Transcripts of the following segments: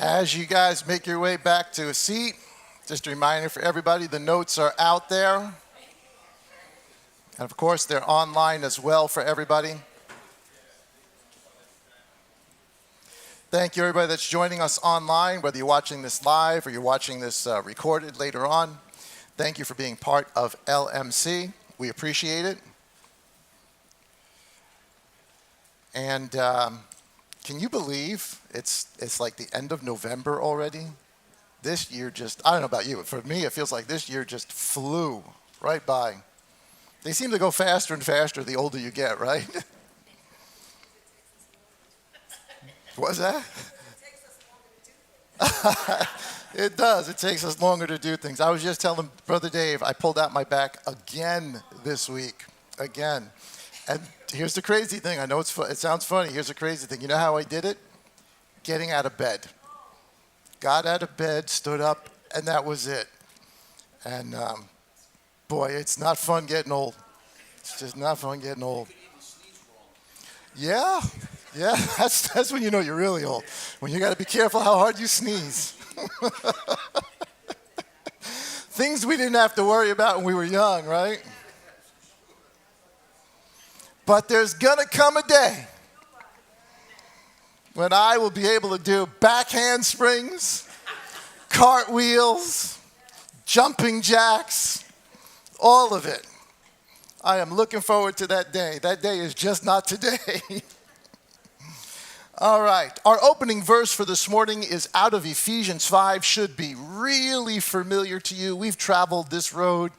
As you guys make your way back to a seat, just a reminder for everybody, the notes are out there. And of course, they're online as well for everybody. Thank you, everybody that's joining us online, whether you're watching this live or you're watching this recorded later on. Thank you for being part of LMC. We appreciate it. And can you believe it's like the end of November already? This year just, I don't know about you, but for me it feels like this year just flew right by. They seem to go faster and faster the older you get, right? What's that? It does. It takes us longer to do things. I was just telling Brother Dave, I pulled out my back again this week. Again. And here's the crazy thing. I know it sounds funny. Here's the crazy thing. You know how I did it? Getting out of bed. Got out of bed, stood up, and that was it. And boy, it's not fun getting old. It's just not fun getting old. Yeah, that's when you know you're really old. When you got to be careful how hard you sneeze. Things we didn't have to worry about when we were young, right? But there's gonna come a day when I will be able to do back handsprings, cartwheels, jumping jacks, all of it. I am looking forward to that day. That day is just not today. All right. Our opening verse for this morning is out of Ephesians 5. Should be really familiar to you. We've traveled this road,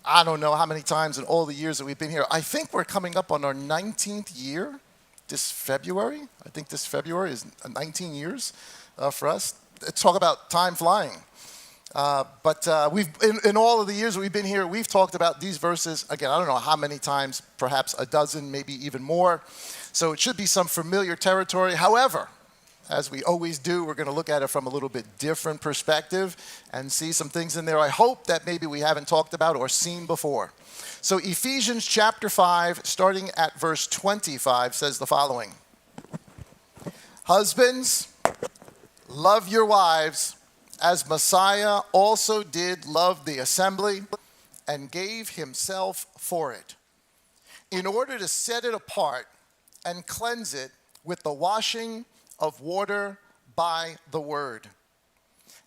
I don't know how many times in all the years that we've been here. I think we're coming up on our 19th year this February. I think this February is 19 years for us. Talk about time flying. But we've in all of the years that we've been here, we've talked about these verses, again, I don't know how many times, perhaps a dozen, maybe even more. So it should be some familiar territory. However, as we always do, we're going to look at it from a little bit different perspective and see some things in there I hope that maybe we haven't talked about or seen before. So Ephesians chapter 5, starting at verse 25, says the following. Husbands, love your wives, as Messiah also did love the assembly and gave himself for it, in order to set it apart and cleanse it with the washing of water by the word,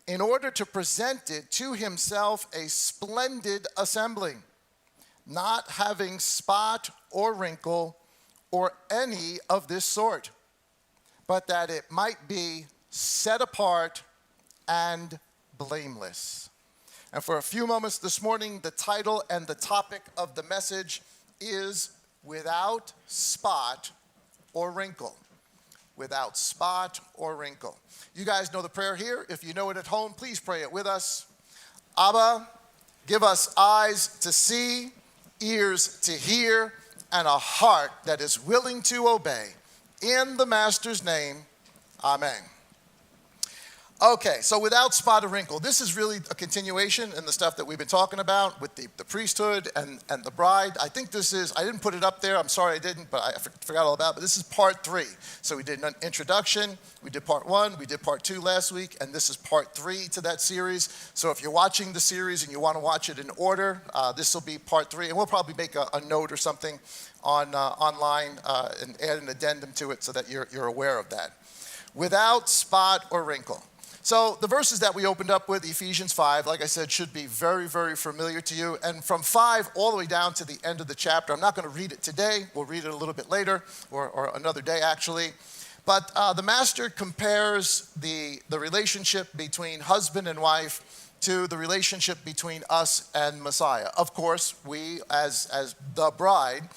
in order to present it to himself a splendid assembly, not having spot or wrinkle or any of this sort, but that it might be set apart and blameless. And for a few moments this morning, the title and the topic of the message is without spot or wrinkle. Without spot or wrinkle. You guys know the prayer here. If you know it at home, please pray it with us. Abba, give us eyes to see, ears to hear, and a heart that is willing to obey. In the Master's name, amen. Okay, so without spot or wrinkle, this is really a continuation in the stuff that we've been talking about with the priesthood and the bride. I think this is, I didn't put it up there, I'm sorry I didn't, but I forgot all about it, but this is part 3. So we did an introduction, we did part 1, we did part 2 last week, and this is part 3 to that series. So if you're watching the series and you want to watch it in order, this will be part 3, and we'll probably make a note or something online and add an addendum to it so that you're aware of that. Without spot or wrinkle. So the verses that we opened up with, Ephesians 5, like I said, should be very, very familiar to you. And from 5 all the way down to the end of the chapter, I'm not going to read it today. We'll read it a little bit later, or another day actually. But the Master compares the relationship between husband and wife to the relationship between us and Messiah. Of course, we as the bride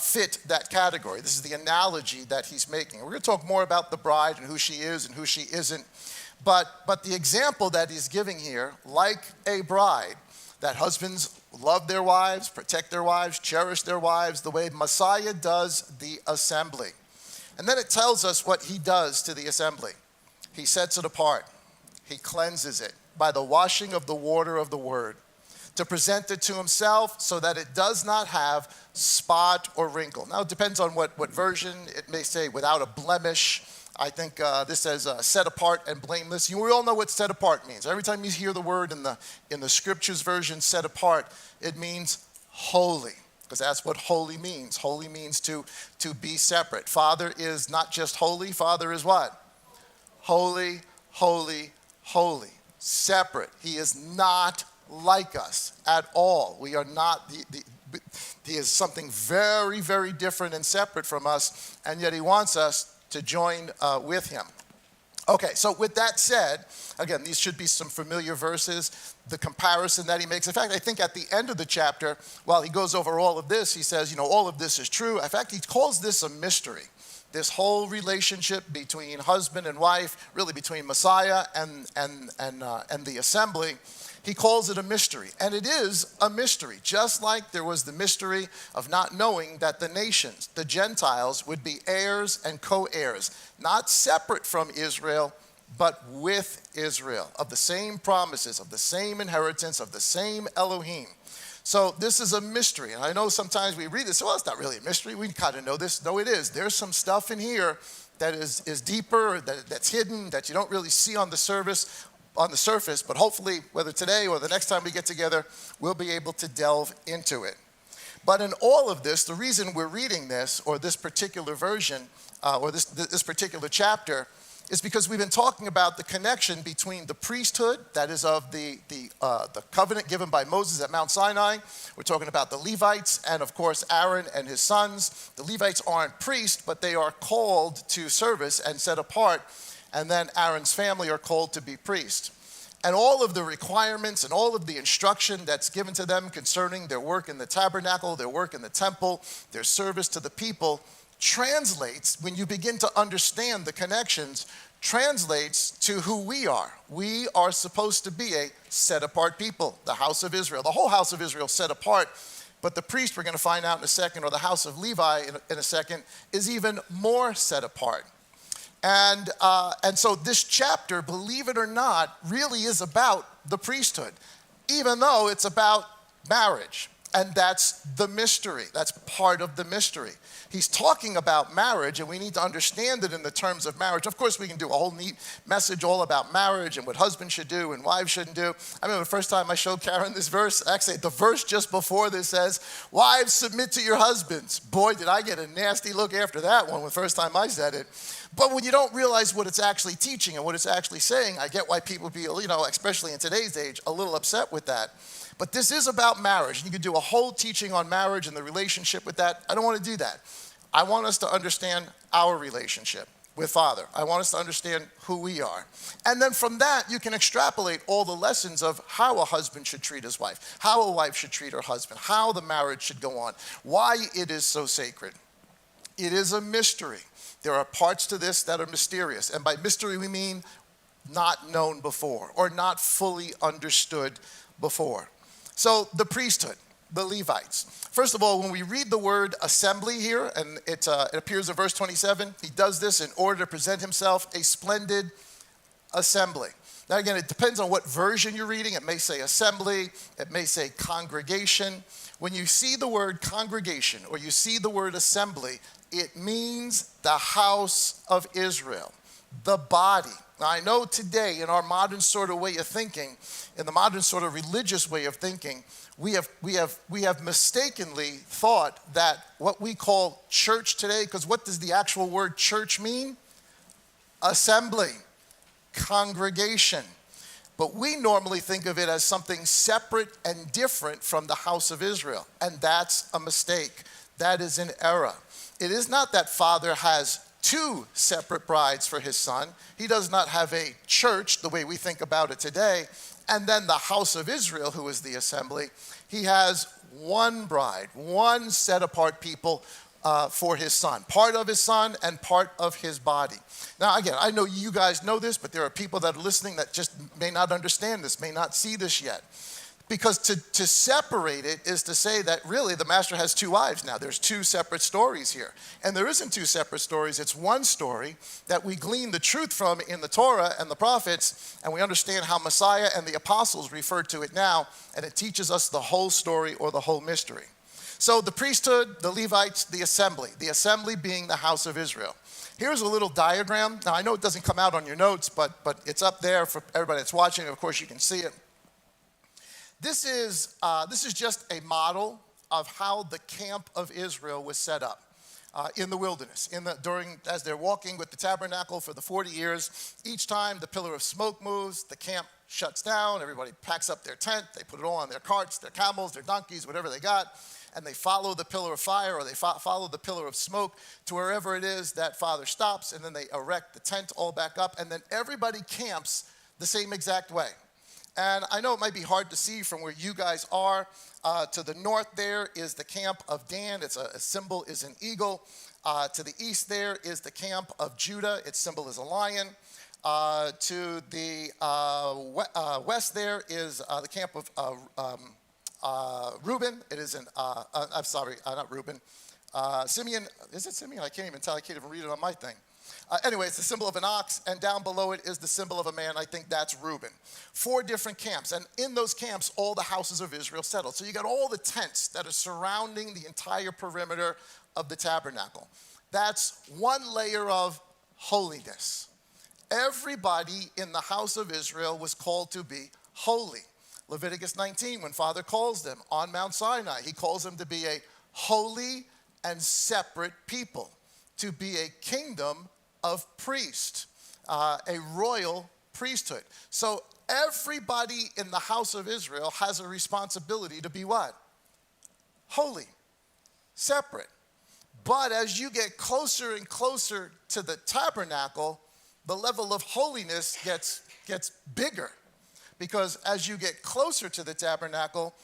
fit that category. This is the analogy that he's making. We're going to talk more about the bride and who she is and who she isn't. But the example that he's giving here, like a bride, that husbands love their wives, protect their wives, cherish their wives, the way Messiah does the assembly. And then it tells us what he does to the assembly. He sets it apart. He cleanses it by the washing of the water of the word, to present it to himself so that it does not have spot or wrinkle. Now, it depends on what version. It may say without a blemish. I think this says set apart and blameless. We all know what set apart means. Every time you hear the word in the scriptures version, set apart, it means holy, because that's what holy means. Holy means to be separate. Father is not just holy. Father is what? Holy, holy, holy. Separate. He is not like us at all. We are not, he is something very, very different and separate from us, and yet he wants us to join with him. Okay, so with that said, again, these should be some familiar verses, the comparison that he makes. In fact, I think at the end of the chapter, while he goes over all of this, he says, all of this is true. In fact, he calls this a mystery. This whole relationship between husband and wife, really between Messiah and the assembly, he calls it a mystery. And it is a mystery, just like there was the mystery of not knowing that the nations, the Gentiles, would be heirs and co-heirs, not separate from Israel, but with Israel, of the same promises, of the same inheritance, of the same Elohim. So this is a mystery. And I know sometimes we read this, well, it's not really a mystery. We kind of know this. No, it is. There's some stuff in here that is deeper, that's hidden, that you don't really see on the surface, but hopefully, whether today or the next time we get together, we'll be able to delve into it. But in all of this, the reason we're reading this, or this particular version, or this particular chapter, is because we've been talking about the connection between the priesthood, that is of the covenant given by Moses at Mount Sinai. We're talking about the Levites, and of course Aaron and his sons. The Levites aren't priests, but they are called to service and set apart. And then Aaron's family are called to be priests. And all of the requirements and all of the instruction that's given to them concerning their work in the tabernacle, their work in the temple, their service to the people, translates, when you begin to understand the connections, translates to who we are. We are supposed to be a set-apart people, the house of Israel. The whole house of Israel set apart, but the priest, we're going to find out in a second, or the house of Levi in a second, is even more set apart. And so this chapter, believe it or not, really is about the priesthood, even though it's about marriage. And that's the mystery. That's part of the mystery. He's talking about marriage, and we need to understand it in the terms of marriage. Of course, we can do a whole neat message all about marriage and what husbands should do and wives shouldn't do. I remember the first time I showed Karen this verse, actually the verse just before this says, "Wives, submit to your husbands." Boy, did I get a nasty look after that one the first time I said it. But when you don't realize what it's actually teaching and what it's actually saying, I get why people feel, especially in today's age, a little upset with that. But this is about marriage. And you could do a whole teaching on marriage and the relationship with that. I don't want to do that. I want us to understand our relationship with Father. I want us to understand who we are. And then from that, you can extrapolate all the lessons of how a husband should treat his wife, how a wife should treat her husband, how the marriage should go on, why it is so sacred. It is a mystery. There are parts to this that are mysterious. And by mystery, we mean not known before or not fully understood before. So the priesthood, the Levites. First of all, when we read the word assembly here, and it appears in verse 27, he does this in order to present himself a splendid assembly. Now again, it depends on what version you're reading. It may say assembly, it may say congregation. When you see the word congregation or you see the word assembly, it means the house of Israel, the body. Now, I know today in our modern sort of way of thinking, in the modern sort of religious way of thinking, we have mistakenly thought that what we call church today, because what does the actual word church mean? Assembly, congregation. But we normally think of it as something separate and different from the house of Israel, and that's a mistake. That is an error. It is not that Father has two separate brides for his son. He does not have a church the way we think about it today, and then the house of Israel, who is the assembly. He has one bride, one set apart people for his son, part of his son and part of his body. Now, again, I know you guys know this, but there are people that are listening that just may not understand this, may not see this yet. Because to separate it is to say that really the master has two wives now. There's two separate stories here. And there isn't two separate stories. It's one story that we glean the truth from in the Torah and the prophets, and we understand how Messiah and the apostles refer to it now, and it teaches us the whole story or the whole mystery. So the priesthood, the Levites, the assembly being the house of Israel. Here's a little diagram. Now, I know it doesn't come out on your notes, but it's up there for everybody that's watching. Of course, you can see it. This is just a model of how the camp of Israel was set up in the wilderness. As they're walking with the tabernacle for the 40 years, each time the pillar of smoke moves, the camp shuts down. Everybody packs up their tent. They put it all on their carts, their camels, their donkeys, whatever they got. And they follow the pillar of fire, or they follow the pillar of smoke to wherever it is that Father stops, and then they erect the tent all back up, and then everybody camps the same exact way. And I know it might be hard to see from where you guys are. To the north there is the camp of Dan. Its a symbol is an eagle. To the east there is the camp of Judah. Its symbol is a lion. To the west there is the camp of Reuben. It is I'm sorry, not Reuben. Simeon. Is it Simeon? I can't even tell. I can't even read it on my thing. Anyway, it's the symbol of an ox, and down below it is the symbol of a man. I think that's Reuben. 4 different camps, and in those camps, all the houses of Israel settled. So you got all the tents that are surrounding the entire perimeter of the tabernacle. That's one layer of holiness. Everybody in the house of Israel was called to be holy. Leviticus 19, when Father calls them on Mount Sinai, he calls them to be a holy and separate people, to be a kingdom of priests, a royal priesthood. So everybody in the house of Israel has a responsibility to be what? Holy, separate. But as you get closer and closer to the tabernacle, the level of holiness gets bigger. Because as you get closer to the tabernacle,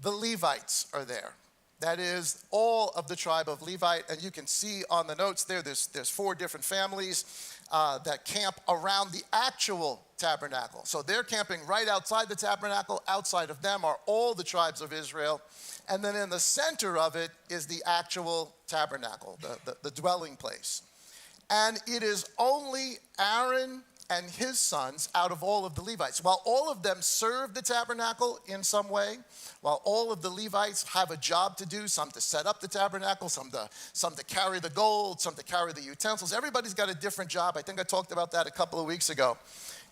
the Levites are there. That is all of the tribe of Levite, and you can see on the notes there's 4 different families that camp around the actual tabernacle. So they're camping right outside the tabernacle. Outside of them are all the tribes of Israel. And then in the center of it is the actual tabernacle, the dwelling place. And it is only Aaron and his sons out of all of the Levites. While all of them serve the tabernacle in some way, while all of the Levites have a job to do, some to set up the tabernacle, some to carry the gold, some to carry the utensils. Everybody's got a different job. I think I talked about that a couple of weeks ago.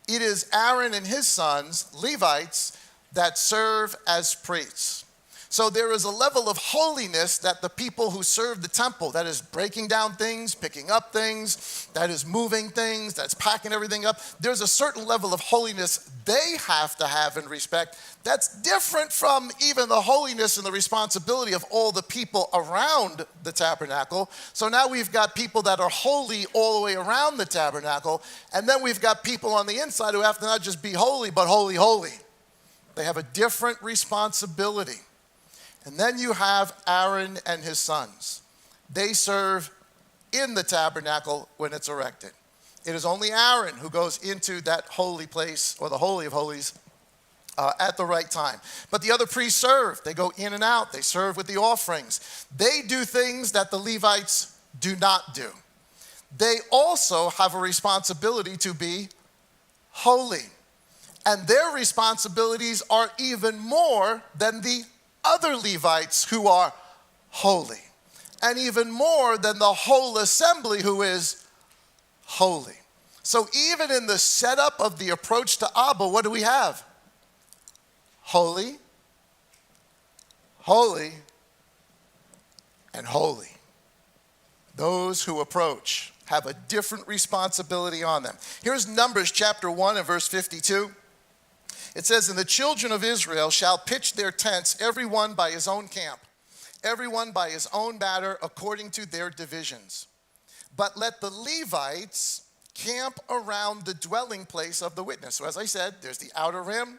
It is Aaron and his sons, Levites, that serve as priests. So there is a level of holiness that the people who serve the temple, that is breaking down things, picking up things, that is moving things, that's packing everything up, there's a certain level of holiness they have to have and respect that's different from even the holiness and the responsibility of all the people around the tabernacle. So now we've got people that are holy all the way around the tabernacle, and then we've got people on the inside who have to not just be holy, but holy, holy. They have a different responsibility. And then you have Aaron and his sons. They serve in the tabernacle when it's erected. It is only Aaron who goes into that holy place, or the Holy of Holies, at the right time. But the other priests serve. They go in and out. They serve with the offerings. They do things that the Levites do not do. They also have a responsibility to be holy. And their responsibilities are even more than the other Levites who are holy, and even more than the whole assembly who is holy. So even in the setup of the approach to Abba, what do we have? Holy, holy, and holy. Those who approach have a different responsibility on them. Here's Numbers chapter 1 and verse 52. It says, "And the children of Israel shall pitch their tents, every one by his own camp, every one by his own matter, according to their divisions. But let the Levites camp around the dwelling place of the witness." So as I said, there's the outer rim.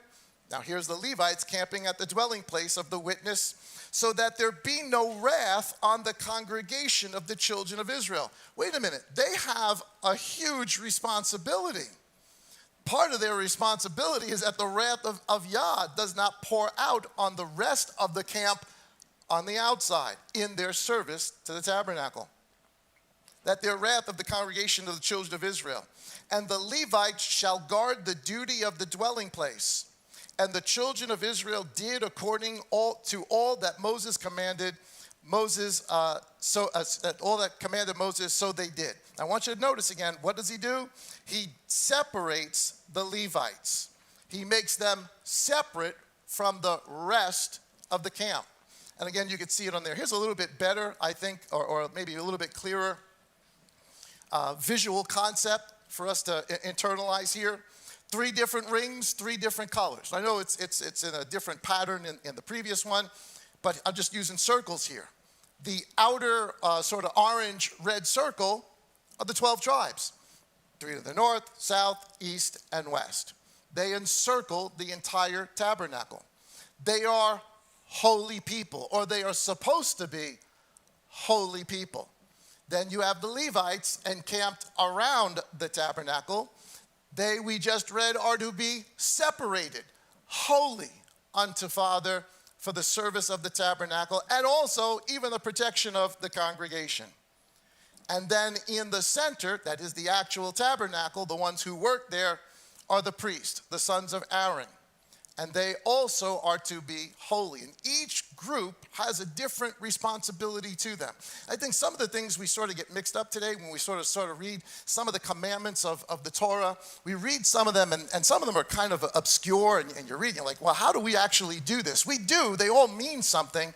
Now here's the Levites camping at the dwelling place of the witness, so that there be no wrath on the congregation of the children of Israel. Wait a minute, they have a huge responsibility. Part of their responsibility is that the wrath of Yah does not pour out on the rest of the camp on the outside in their service to the tabernacle. That their wrath of the congregation of the children of Israel. "And the Levites shall guard the duty of the dwelling place. And the children of Israel did according to all that Moses commanded Moses, all that commanded Moses, so they did. I want you to notice again, what does he do? He separates the Levites. He makes them separate from the rest of the camp. And again, you can see it on there. Here's a little bit better, I think, or maybe a little bit clearer visual concept for us to internalize here. 3 different rings, 3 different colors. I know it's in a different pattern in the previous one, but I'm just using circles here. The outer sort of orange-red circle are the 12 tribes. 3 to the north, south, east, and west. They encircle the entire tabernacle. They are holy people, or they are supposed to be holy people. Then you have the Levites encamped around the tabernacle. They, we just read, are to be separated, holy unto Father for the service of the tabernacle, and also even the protection of the congregation. And then in the center, that is the actual tabernacle, the ones who work there are the priests, the sons of Aaron. And they also are to be holy. And each group has a different responsibility to them. I think some of the things we sort of get mixed up today when we sort of read some of the commandments of the Torah. We read some of them, and some of them are kind of obscure, and you're reading, like, well, how do we actually do this? We do. They all mean something.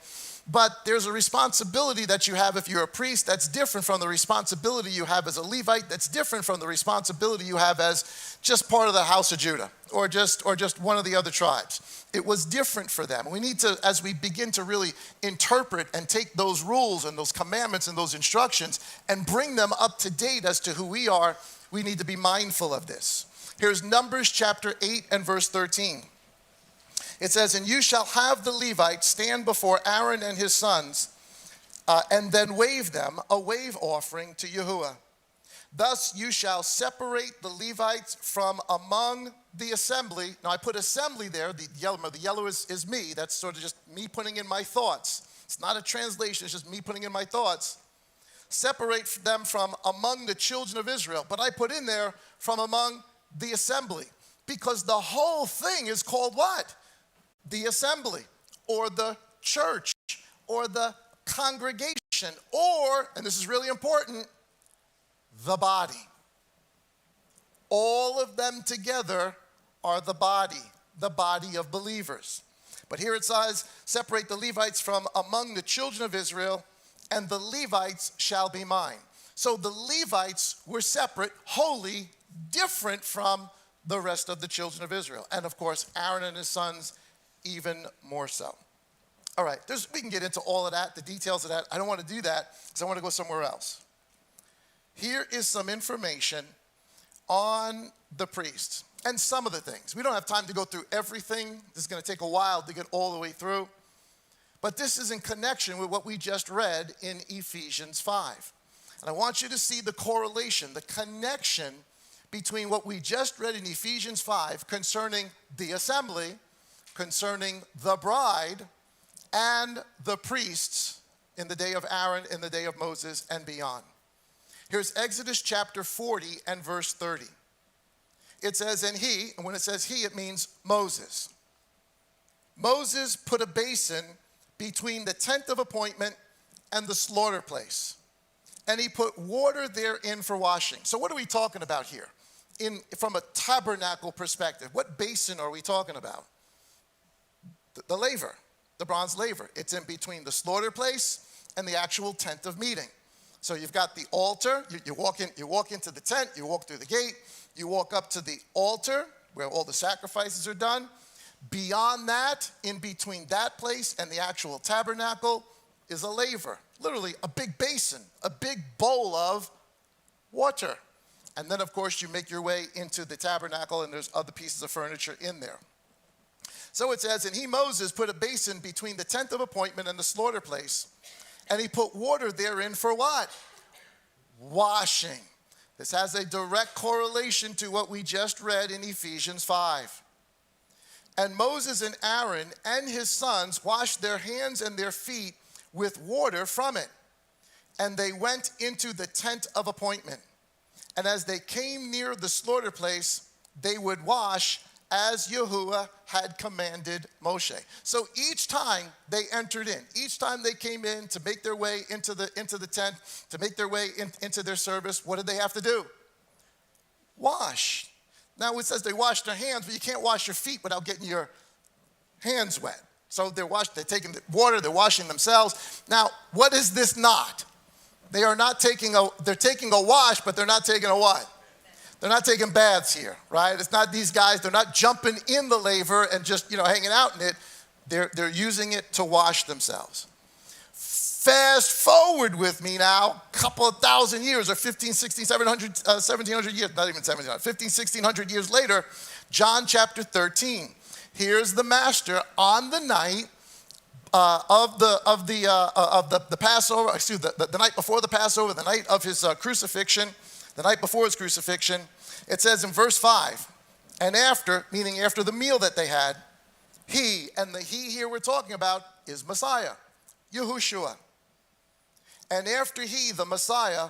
But there's a responsibility that you have if you're a priest that's different from the responsibility you have as a Levite, that's different from the responsibility you have as just part of the house of Judah or just one of the other tribes. It was different for them. We need to, as we begin to really interpret and take those rules and those commandments and those instructions and bring them up to date as to who we are, we need to be mindful of this. Here's Numbers chapter 8 and verse 13. It says, and you shall have the Levites stand before Aaron and his sons, and then wave them a wave offering to Yahuwah. Thus you shall separate the Levites from among the assembly. Now I put assembly there. The yellow is me. That's sort of just me putting in my thoughts. It's not a translation. It's just me putting in my thoughts. Separate them from among the children of Israel. But I put in there from among the assembly. Because the whole thing is called what? The assembly, or the church, or the congregation, or, and this is really important, the body. All of them together are the body of believers. But here it says, separate the Levites from among the children of Israel, and the Levites shall be mine. So the Levites were separate, holy, different from the rest of the children of Israel. And of course, Aaron and his sons even more so. All right, we can get into all of that, the details of that. I don't want to do that because I want to go somewhere else. Here is some information on the priests and some of the things. We don't have time to go through everything. This is going to take a while to get all the way through. But this is in connection with what we just read in Ephesians 5. And I want you to see the correlation, the connection between what we just read in Ephesians 5 concerning the assembly, concerning the bride, and the priests in the day of Aaron, in the day of Moses, and beyond. Here's Exodus chapter 40 and verse 30. It says, and when it says he, it means Moses. Moses put a basin between the tent of appointment and the slaughter place, and he put water therein for washing. So what are we talking about here? From a tabernacle perspective, what basin are we talking about? The laver, the bronze laver. It's in between the slaughter place and the actual tent of meeting. So you've got the altar. You walk into the tent. You walk through the gate. You walk up to the altar where all the sacrifices are done. Beyond that, in between that place and the actual tabernacle, is a laver. Literally a big basin, a big bowl of water. And then, of course, you make your way into the tabernacle, and there's other pieces of furniture in there. So it says, and he, Moses, put a basin between the tent of appointment and the slaughter place, and he put water therein for what? Washing. This has a direct correlation to what we just read in Ephesians 5. And Moses and Aaron and his sons washed their hands and their feet with water from it. And they went into the tent of appointment. And as they came near the slaughter place, they would wash as Yahuwah had commanded Moshe. So each time they entered in, each time they came in to make their way into the tent, to make their way into their service, what did they have to do? Wash. Now it says they washed their hands, but you can't wash your feet without getting your hands wet. So they're taking the water, they're washing themselves. Now, what is this not? They're taking a wash, but they're not taking a what? They're not taking baths here, right? It's not these guys, they're not jumping in the laver and just, hanging out in it. They're using it to wash themselves. Fast forward with me now, a couple of thousand years, or 15, 16, 1700 years, not even 1700, 15, 1600 years later, John chapter 13. Here's the master on the night of the Passover, the night before the Passover, the night of his crucifixion, the night before his crucifixion. It says in verse 5, and after, meaning after the meal that they had, he, and the he here we're talking about is Messiah, Yahushua. And after he, the Messiah,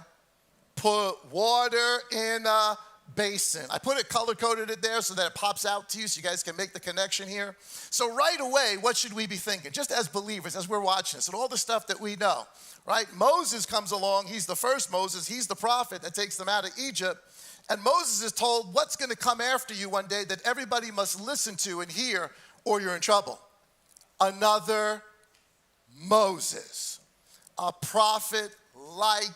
put water in a basin. I put it color-coded it there so that it pops out to you so you guys can make the connection here. So right away, what should we be thinking? Just as believers, as we're watching this, and all the stuff that we know, right? Moses comes along. He's the first Moses. He's the prophet that takes them out of Egypt. And Moses is told what's going to come after you one day that everybody must listen to and hear or you're in trouble. Another Moses, a prophet like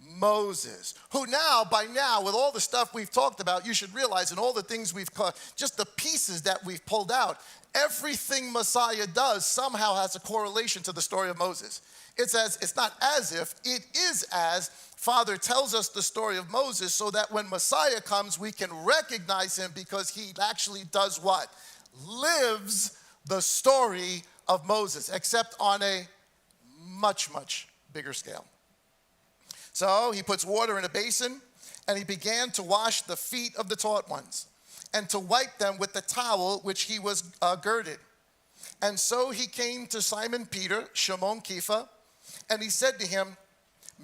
Moses, who by now, with all the stuff we've talked about, you should realize, and all the things we've caught, just the pieces that we've pulled out, everything Messiah does somehow has a correlation to the story of Moses. It's not as if, it is as Father tells us the story of Moses so that when Messiah comes, we can recognize him because he actually does what? Lives the story of Moses, except on a much, much bigger scale. So he puts water in a basin, and he began to wash the feet of the taught ones, and to wipe them with the towel which he was girded. And so he came to Simon Peter, Shimon Kepha, and he said to him,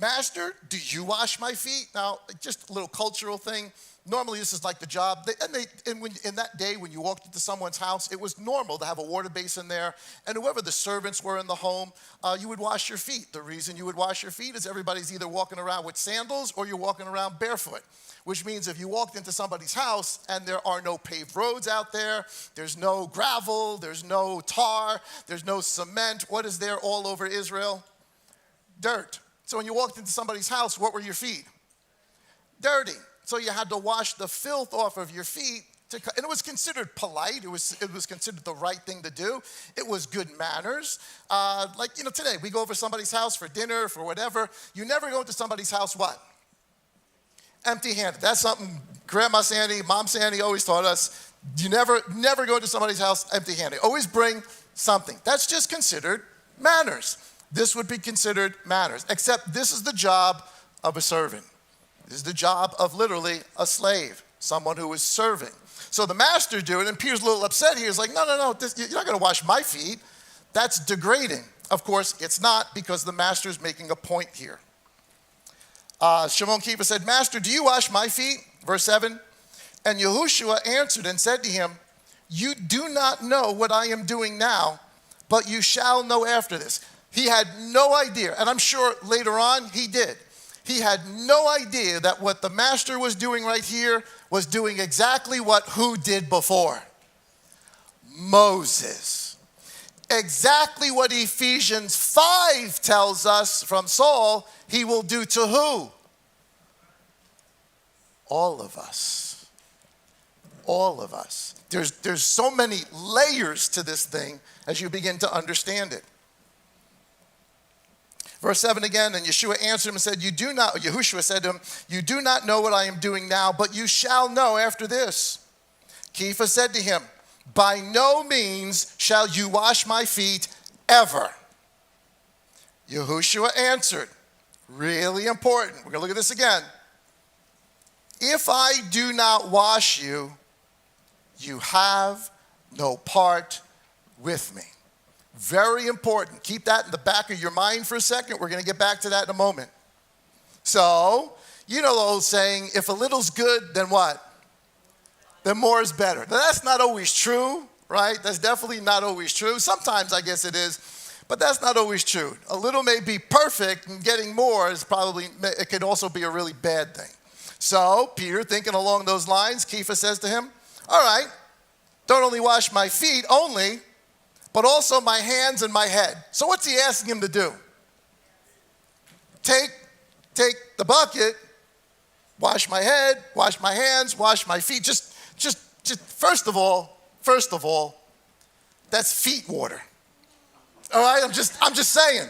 Master, do you wash my feet? Now, just a little cultural thing. Normally, this is like the job. In that day, when you walked into someone's house, it was normal to have a water basin there. And whoever the servants were in the home, you would wash your feet. The reason you would wash your feet is everybody's either walking around with sandals or you're walking around barefoot. Which means if you walked into somebody's house and there are no paved roads out there, there's no gravel, there's no tar, there's no cement. What is there all over Israel? Dirt. So when you walked into somebody's house, what were your feet? Dirty. So you had to wash the filth off of your feet. And it was considered polite. It was considered the right thing to do. It was good manners. Today, we go over somebody's house for dinner, for whatever. You never go into somebody's house, what? Empty-handed. That's something Grandma Sandy, Mom Sandy always taught us. You never go into somebody's house empty-handed. Always bring something. That's just considered manners. This would be considered manners, except this is the job of a servant. This is the job of literally a slave, someone who is serving. So the master do it, and Peter's a little upset here. He's like, no, you're not going to wash my feet. That's degrading. Of course, it's not, because the master is making a point here. Shimon Kepha said, Master, do you wash my feet? Verse 7. And Yahushua answered and said to him, you do not know what I am doing now, but you shall know after this. He had no idea, and I'm sure later on he did. He had no idea that what the master was doing right here was doing exactly what who did before? Moses. Exactly what Ephesians 5 tells us from Saul he will do to who? All of us. All of us. There's so many layers to this thing as you begin to understand it. Verse 7 again, and Yeshua answered him and said, Yahushua said to him, you do not know what I am doing now, but you shall know after this. Kepha said to him, by no means shall you wash my feet ever. Yahushua answered, really important. We're going to look at this again. If I do not wash you, you have no part with me. Very important. Keep that in the back of your mind for a second. We're going to get back to that in a moment. So, you know the old saying, if a little's good, then what? then more is better. Now, that's not always true, right? That's definitely not always true. Sometimes I guess it is, but that's not always true. A little may be perfect, and getting more is probably, it could also be a really bad thing. So Peter, thinking along those lines, Kepha says to him, all right, don't only wash my feet only, but also my hands and my head. So what's he asking him to do? Take the bucket, wash my head, wash my hands, wash my feet. Just first of all, that's feet water. All right, I'm just saying,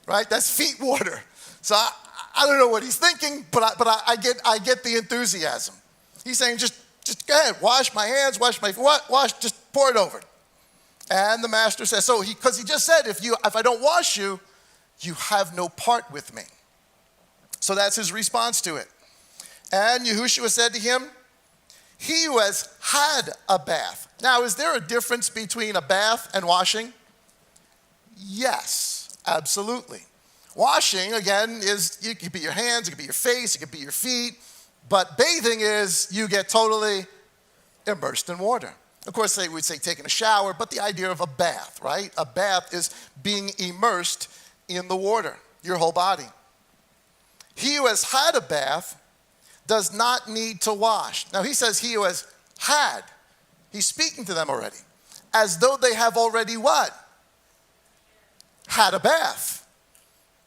right? That's feet water. So I don't know what he's thinking, but I get the enthusiasm. He's saying just go ahead, wash my hands, wash my feet, wash, just pour it over. And the master says, because he just said, if I don't wash you, you have no part with me. So that's his response to it. And Yahushua said to him, he who has had a bath. Now, is there a difference between a bath and washing? Yes, absolutely. Washing, again, it could be your hands, it could be your face, it could be your feet. But bathing is you get totally immersed in water. Of course, they would say taking a shower, but the idea of a bath, right? A bath is being immersed in the water, your whole body. He who has had a bath does not need to wash. Now he says he who has had. He's speaking to them already. As though they have already what? Had a bath.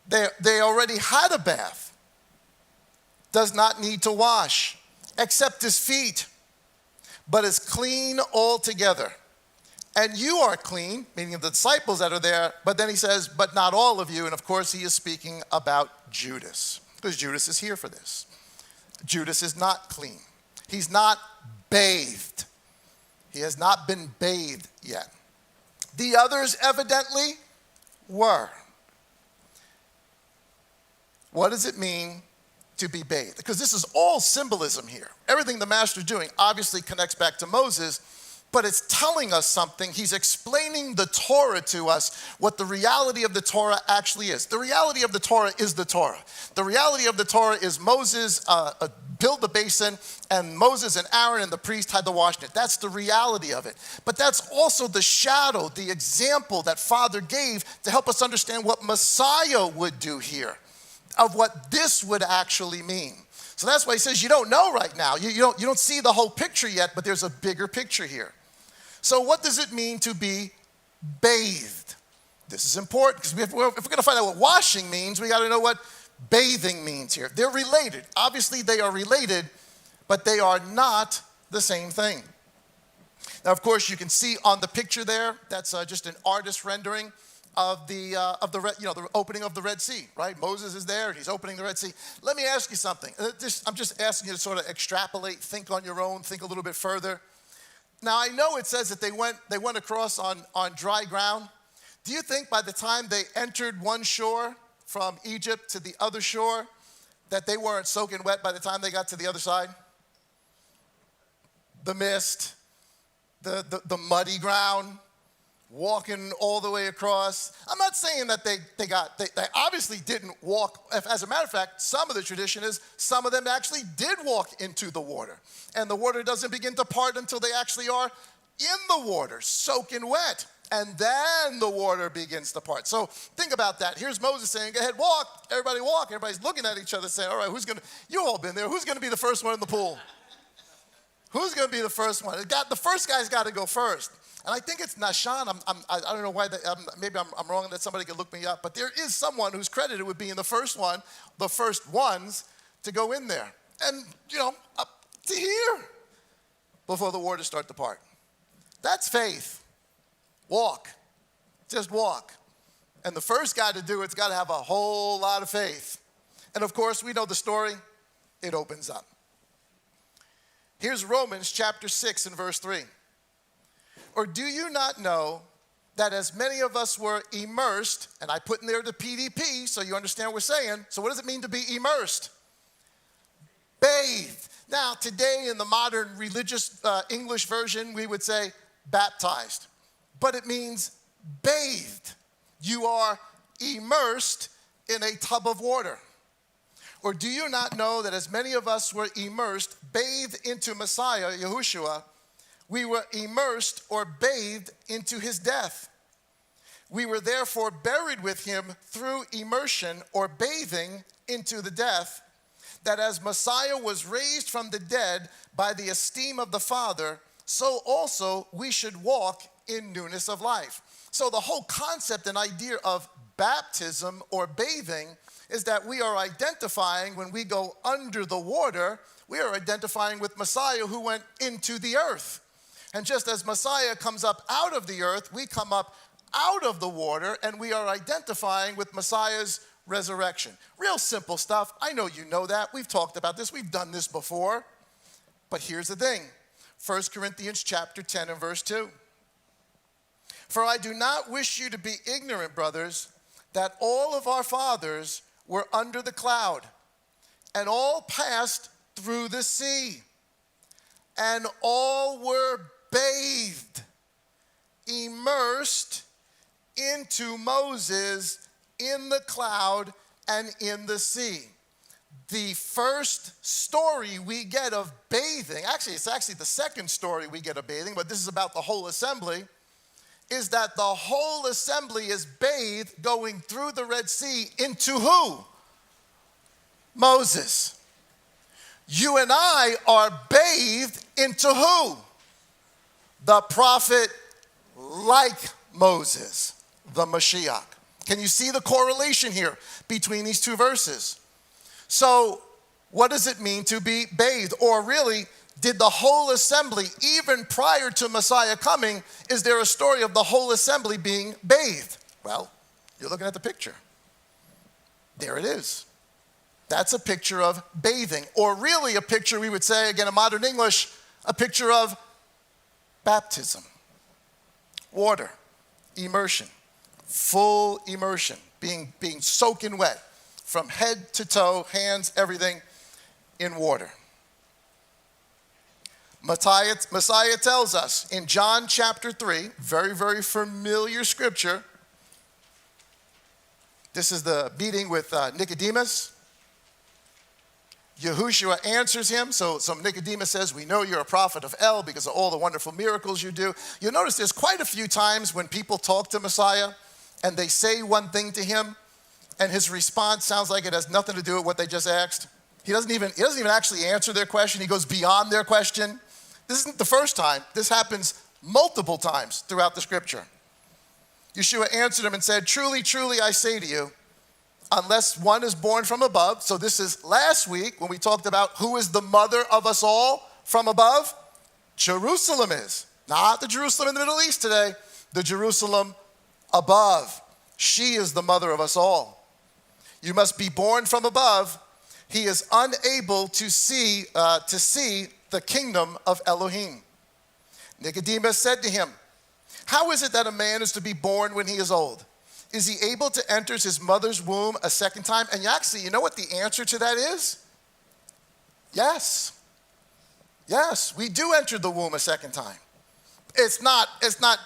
They already had a bath. Does not need to wash, except his feet, but is clean altogether. And you are clean, meaning the disciples that are there, but then he says, but not all of you. And of course he is speaking about Judas, because Judas is here for this. Judas is not clean. He's not bathed. He has not been bathed yet. The others evidently were. What does it mean to be bathed? Because this is all symbolism here. Everything the master's doing obviously connects back to Moses, but it's telling us something. He's explaining the Torah to us, what the reality of the Torah actually is. The reality of the Torah is the Torah. The reality of the Torah is Moses built the basin, and Moses and Aaron and the priest had to wash it. That's the reality of it. But that's also the shadow, the example that Father gave to help us understand what Messiah would do here, of what this would actually mean. So that's why he says you don't know right now. You don't see the whole picture yet, but there's a bigger picture here. So what does it mean to be bathed? This is important because if we're going to find out what washing means, we got to know what bathing means here. They're related. Obviously they are related, but they are not the same thing. Now, of course, you can see on the picture there, that's just an artist rendering of the opening of the Red Sea, right? Moses is there and he's opening the Red Sea. Let me ask you something. I'm just asking you to sort of extrapolate, think on your own, think a little bit further. Now, I know it says that they went across on dry ground. Do you think by the time they entered one shore from Egypt to the other shore that they weren't soaking wet by the time they got to the other side? The mist, the muddy ground, walking all the way across. I'm not saying that they obviously didn't walk. As a matter of fact, some of the tradition is some of them actually did walk into the water. And the water doesn't begin to part until they actually are in the water, soaking wet. And then the water begins to part. So think about that. Here's Moses saying, go ahead, walk. Everybody walk. Everybody's looking at each other saying, all right, you've all been there. Who's going to be the first one in the pool? Who's going to be the first one? The first guy's got to go first. And I think it's Nashan. I don't know why. Maybe I'm wrong that somebody could look me up. But there is someone who's credited with being the first ones to go in there. And, up to here before the waters start to part. That's faith. Walk. Just walk. And the first guy to do it's got to have a whole lot of faith. And, of course, we know the story. It opens up. Here's Romans chapter 6 and verse 3. Or do you not know that as many of us were immersed, and I put in there the PDP so you understand what we're saying. So what does it mean to be immersed? Bathed. Now, today in the modern religious English version, we would say baptized. But it means bathed. You are immersed in a tub of water. Or do you not know that as many of us were immersed, bathed into Messiah, Yahushua, we were immersed or bathed into his death? We were therefore buried with him through immersion or bathing into the death, that as Messiah was raised from the dead by the esteem of the Father, so also we should walk in newness of life. So the whole concept and idea of baptism or bathing is that we are identifying, when we go under the water, we are identifying with Messiah who went into the earth. And just as Messiah comes up out of the earth, we come up out of the water, and we are identifying with Messiah's resurrection. Real simple stuff. I know you know that. We've talked about this. We've done this before. But here's the thing. 1 Corinthians chapter 10 and verse 2. For I do not wish you to be ignorant, brothers, that all of our fathers were under the cloud, and all passed through the sea, and all were bathed, immersed into Moses in the cloud and in the sea. The first story we get of bathing, it's actually the second story we get of bathing, but this is about the whole assembly, is that the whole assembly is bathed going through the Red Sea into who? Moses. You and I are bathed into who? The prophet like Moses, the Mashiach. Can you see the correlation here between these two verses? So, what does it mean to be bathed? Or really, did the whole assembly, even prior to Messiah coming, is there a story of the whole assembly being bathed? Well, you're looking at the picture. There it is. That's a picture of bathing. Or really a picture, we would say, again in modern English, a picture of baptism. Water, immersion, full immersion, being soaking wet from head to toe, hands, everything in water. Messiah tells us in John chapter 3, very, very familiar scripture. This is the meeting with Nicodemus. Yahushua answers him. So Nicodemus says, we know you're a prophet of El because of all the wonderful miracles you do. You'll notice there's quite a few times when people talk to Messiah and they say one thing to him and his response sounds like it has nothing to do with what they just asked. He doesn't even actually answer their question. He goes beyond their question. This isn't the first time. This happens multiple times throughout the scripture. Yeshua answered him and said, truly, truly, I say to you, unless one is born from above. So this is last week when we talked about who is the mother of us all from above. Jerusalem is. Not the Jerusalem in the Middle East today. The Jerusalem above. She is the mother of us all. You must be born from above. He is unable to see the kingdom of Elohim. Nicodemus said to him, how is it that a man is to be born when he is old? Is he able to enter his mother's womb a second time? And actually, you know what the answer to that is? Yes. Yes, we do enter the womb a second time. It's not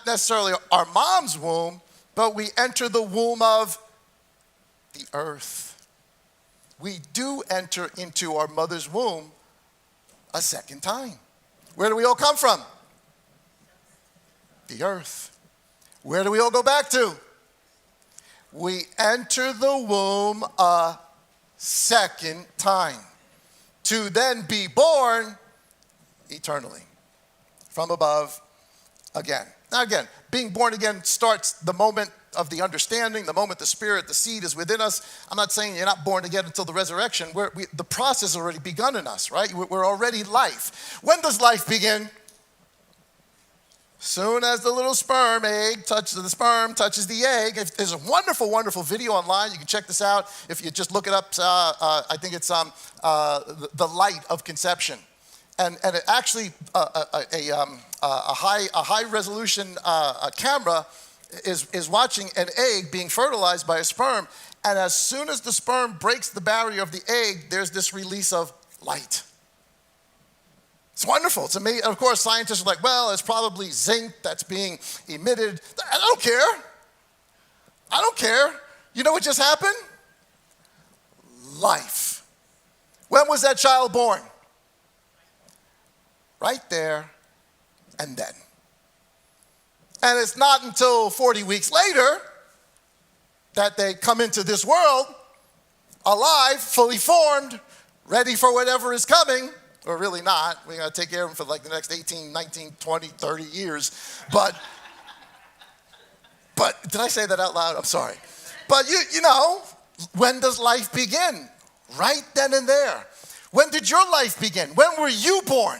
necessarily our mom's womb, but we enter the womb of the earth. We do enter into our mother's womb a second time. Where do we all come from? The earth. Where do we all go back to? We enter the womb a second time to then be born eternally from above again. Now again, being born again starts the moment of the understanding, the moment the Spirit, the seed is within us. I'm not saying you're not born again until the resurrection. The process has already begun in us, right? We're already life. When does life begin? Soon as the little sperm touches the egg. There's a wonderful, wonderful video online. You can check this out if you just look it up. I think it's the light of conception, and it actually a high resolution camera is watching an egg being fertilized by a sperm, and as soon as the sperm breaks the barrier of the egg, there's this release of light. It's wonderful. It's amazing. And of course, scientists are like, well, it's probably zinc that's being emitted. I don't care. I don't care. You know what just happened? Life. When was that child born? Right there and then. And it's not until 40 weeks later that they come into this world alive, fully formed, ready for whatever is coming. Or really not. We're going to take care of them for like the next 18, 19, 20, 30 years. But did I say that out loud? I'm sorry. But you know, when does life begin? Right then and there. When did your life begin? When were you born?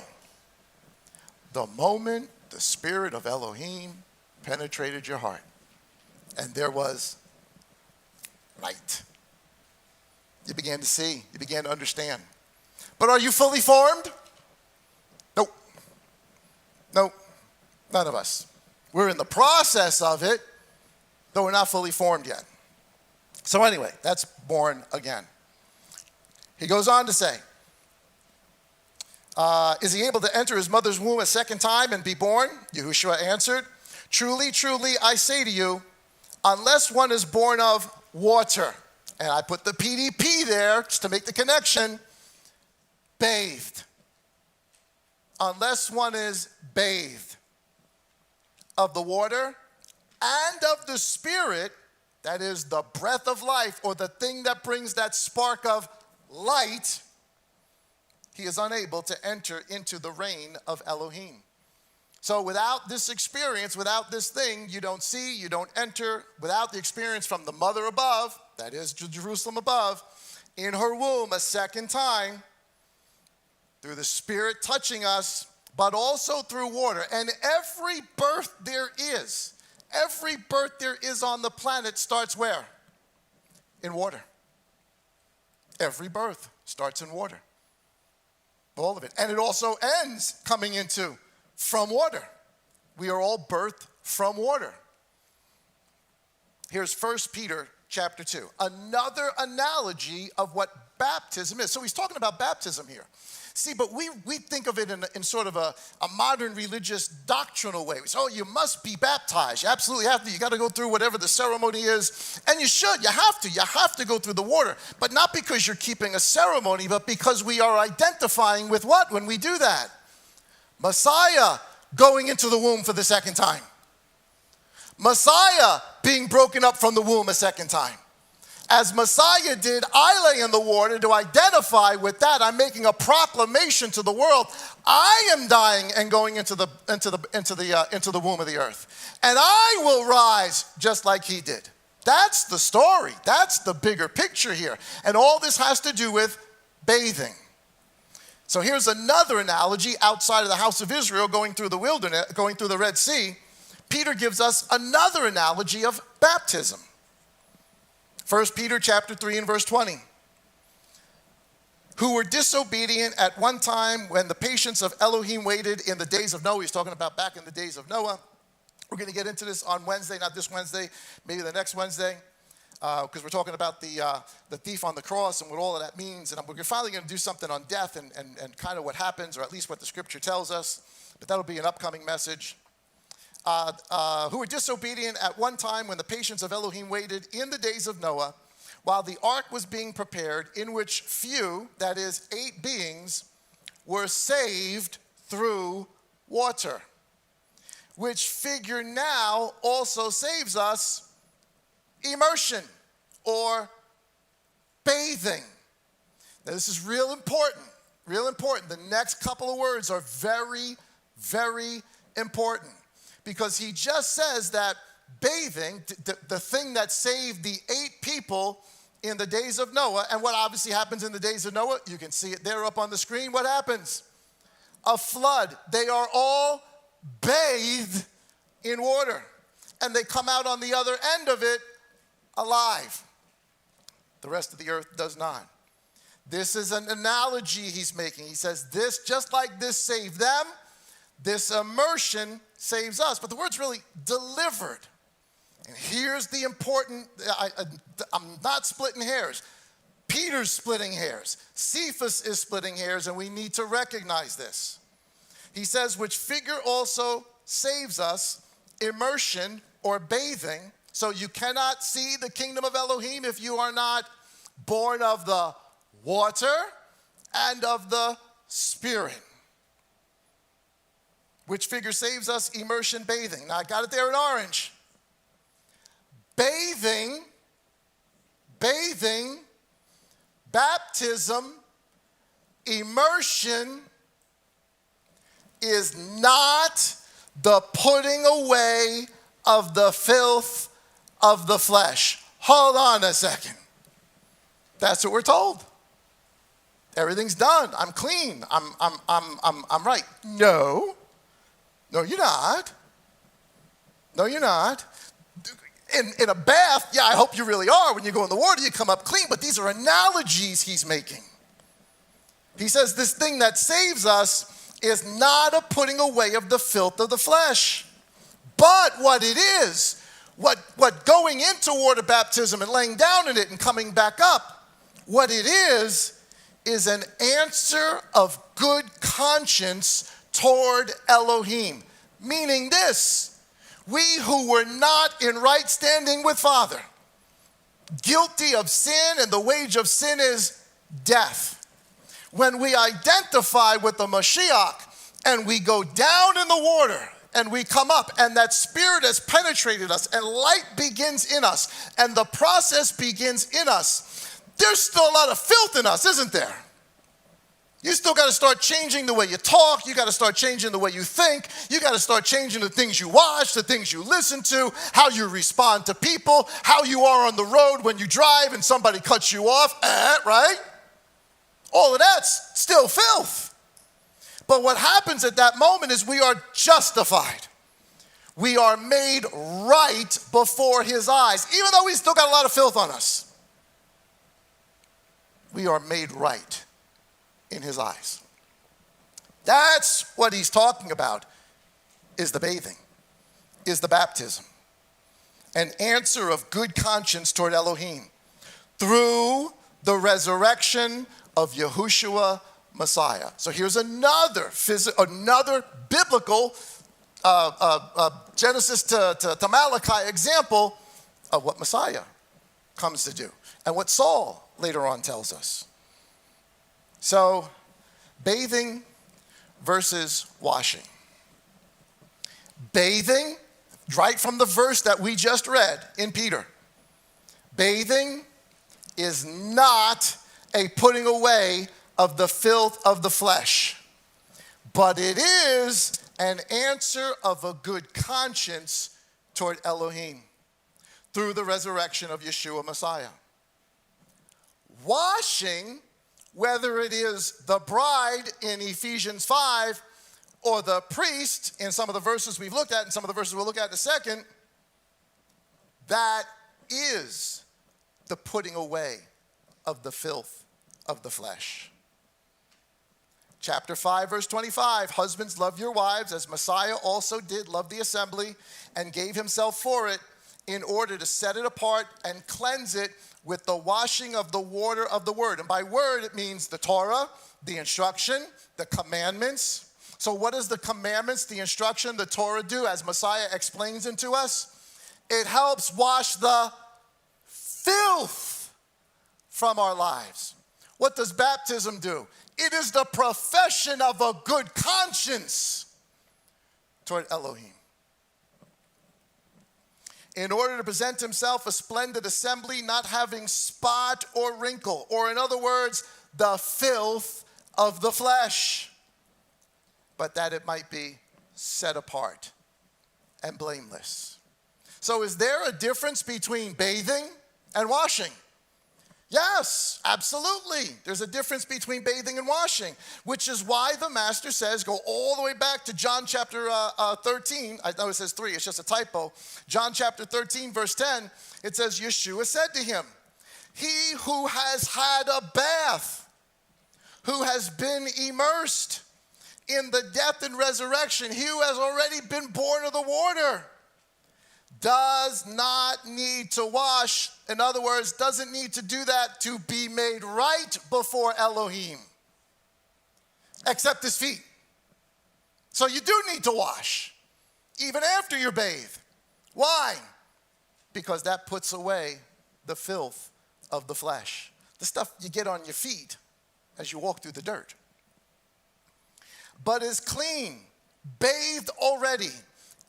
The moment the Spirit of Elohim penetrated your heart. And there was light. You began to see. You began to understand. But are you fully formed? Nope. Nope. None of us. We're in the process of it, though we're not fully formed yet. So anyway, that's born again. He goes on to say, is he able to enter his mother's womb a second time and be born? Yahushua answered, truly, truly, I say to you, unless one is born of water, and I put the PDP there just to make the connection, bathed. Unless one is bathed of the water and of the Spirit, that is the breath of life, or the thing that brings that spark of light, he is unable to enter into the reign of Elohim. So without this experience, without this thing, you don't see, you don't enter. Without the experience from the mother above, that is Jerusalem above, in her womb a second time, through the Spirit touching us, but also through water. And every birth there is on the planet starts where? In water. Every birth starts in water. All of it. And it also ends coming into from water. We are all birthed from water. Here's 1 Peter chapter 2. Another analogy of what baptism is. So he's talking about baptism here. See, but we think of it in sort of a modern religious doctrinal way. We say, oh, you must be baptized. You absolutely have to. You got to go through whatever the ceremony is. And you should. You have to. You have to go through the water. But not because you're keeping a ceremony, but because we are identifying with what when we do that? Messiah going into the womb for the second time. Messiah being broken up from the womb a second time. As Messiah did, I lay in the water to identify with that. I'm making a proclamation to the world. I am dying and going into the womb of the earth, and I will rise just like he did. That's the story. That's the bigger picture here, and all this has to do with bathing. So here's another analogy outside of the house of Israel going through the wilderness, going through the Red Sea. Peter gives us another analogy of baptism. 1 Peter chapter 3 and verse 20. Who were disobedient at one time when the patience of Elohim waited in the days of Noah. He's talking about back in the days of Noah. We're going to get into this on Wednesday, not this Wednesday, maybe the next Wednesday, because we're talking about the thief on the cross and what all of that means. And we're finally going to do something on death and kind of what happens, or at least what the scripture tells us. But that'll be an upcoming message. Who were disobedient at one time when the patience of Elohim waited in the days of Noah, while the ark was being prepared, in which few, that is 8 beings, were saved through water, which figure now also saves us immersion or bathing. Now this is real important, real important. The next couple of words are very, very important. Because he just says that bathing, the thing that saved the 8 people in the days of Noah, and what obviously happens in the days of Noah, you can see it there up on the screen. What happens? A flood. They are all bathed in water, and they come out on the other end of it alive. The rest of the earth does not. This is an analogy he's making. He says this, just like this saved them, this immersion saves us. But the word's really delivered. And here's the important, I'm not splitting hairs. Peter's splitting hairs. Cephas is splitting hairs, and we need to recognize this. He says, which figure also saves us, immersion or bathing. So you cannot see the kingdom of Elohim if you are not born of the water and of the Spirit. Which figure saves us? Immersion bathing. Now I got it there in orange. Bathing, baptism, immersion is not the putting away of the filth of the flesh. Hold on a second. That's what we're told. Everything's done. I'm clean. I'm right. No, you're not. No, you're not. In a bath, yeah, I hope you really are. When you go in the water, you come up clean. But these are analogies he's making. He says this thing that saves us is not a putting away of the filth of the flesh. But what it is, what going into water baptism and laying down in it and coming back up, what it is an answer of good conscience toward Elohim. Meaning this, we who were not in right standing with Father, guilty of sin, and the wage of sin is death. When we identify with the Mashiach and we go down in the water and we come up and that Spirit has penetrated us and light begins in us and the process begins in us, there's still a lot of filth in us, isn't there? You still got to start changing the way you talk. You got to start changing the way you think. You got to start changing the things you watch, the things you listen to, how you respond to people, how you are on the road when you drive and somebody cuts you off, right? All of that's still filth. But what happens at that moment is we are justified. We are made right before his eyes. Even though we still got a lot of filth on us, we are made right in his eyes. That's what he's talking about, is the bathing, is the baptism. An answer of good conscience toward Elohim through the resurrection of Yahushua Messiah. So here's another biblical Genesis to Malachi example of what Messiah comes to do and what Saul later on tells us. So, bathing versus washing. Bathing, right from the verse that we just read in Peter. Bathing is not a putting away of the filth of the flesh, but it is an answer of a good conscience toward Elohim through the resurrection of Yeshua Messiah. Washing, whether it is the bride in Ephesians 5 or the priest in some of the verses we've looked at and some of the verses we'll look at in a second, that is the putting away of the filth of the flesh. Chapter 5, verse 25, husbands, love your wives as Messiah also did love the assembly and gave himself for it in order to set it apart and cleanse it with the washing of the water of the word. And by word, it means the Torah, the instruction, the commandments. So what does the commandments, the instruction, the Torah do as Messiah explains it to us? It helps wash the filth from our lives. What does baptism do? It is the profession of a good conscience toward Elohim. In order to present himself a splendid assembly, not having spot or wrinkle, or in other words, the filth of the flesh, but that it might be set apart and blameless. So is there a difference between bathing and washing? Yes, absolutely. There's a difference between bathing and washing, which is why the master says, go all the way back to John chapter 13. I know it says 3, it's just a typo. John chapter 13, verse 10, it says, Yeshua said to him, he who has had a bath, who has been immersed in the death and resurrection, he who has already been born of the water, does not need to wash. In other words, doesn't need to do that to be made right before Elohim, except his feet. So you do need to wash, even after you're bathed. Why? Because that puts away the filth of the flesh. The stuff you get on your feet, as you walk through the dirt, but is clean, bathed already,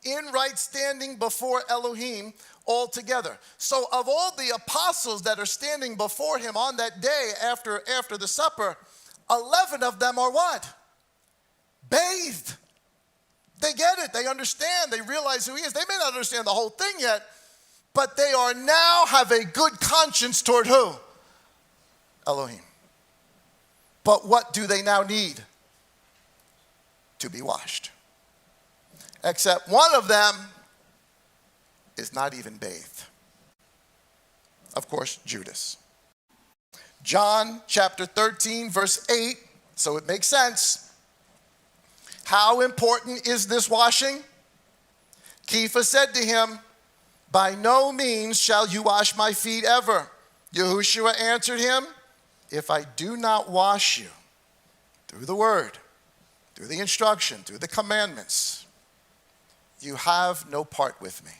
in right standing before Elohim altogether. So of all the apostles that are standing before him on that day after the supper, 11 of them are what? Bathed. They get it. They understand. They realize who he is. They may not understand the whole thing yet, but they are now have a good conscience toward who? Elohim. But what do they now need? To be washed. Except one of them is not even bathed. Of course, Judas. John chapter 13, verse 8, so it makes sense. How important is this washing? Kepha said to him, by no means shall you wash my feet ever. Yahushua answered him, if I do not wash you through the word, through the instruction, through the commandments, you have no part with me.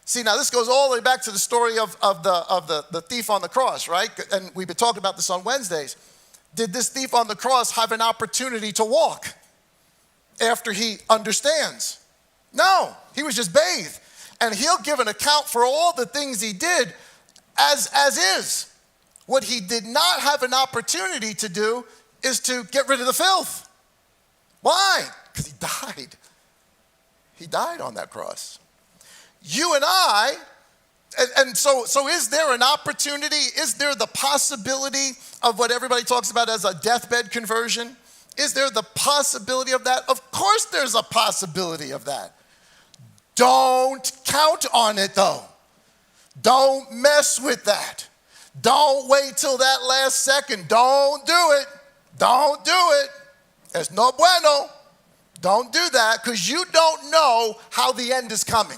See, now this goes all the way back to the story of the thief on the cross, right? And we've been talking about this on Wednesdays. Did this thief on the cross have an opportunity to walk after he understands? No, he was just bathed. And he'll give an account for all the things he did as is. What he did not have an opportunity to do is to get rid of the filth. Why? Because he died. He died on that cross. You and I, and so is there an opportunity? Is there the possibility of what everybody talks about as a deathbed conversion? Is there the possibility of that? Of course there's a possibility of that. Don't count on it though. Don't mess with that. Don't wait till that last second. Don't do it. Don't do it. It's no bueno. Don't do that because you don't know how the end is coming.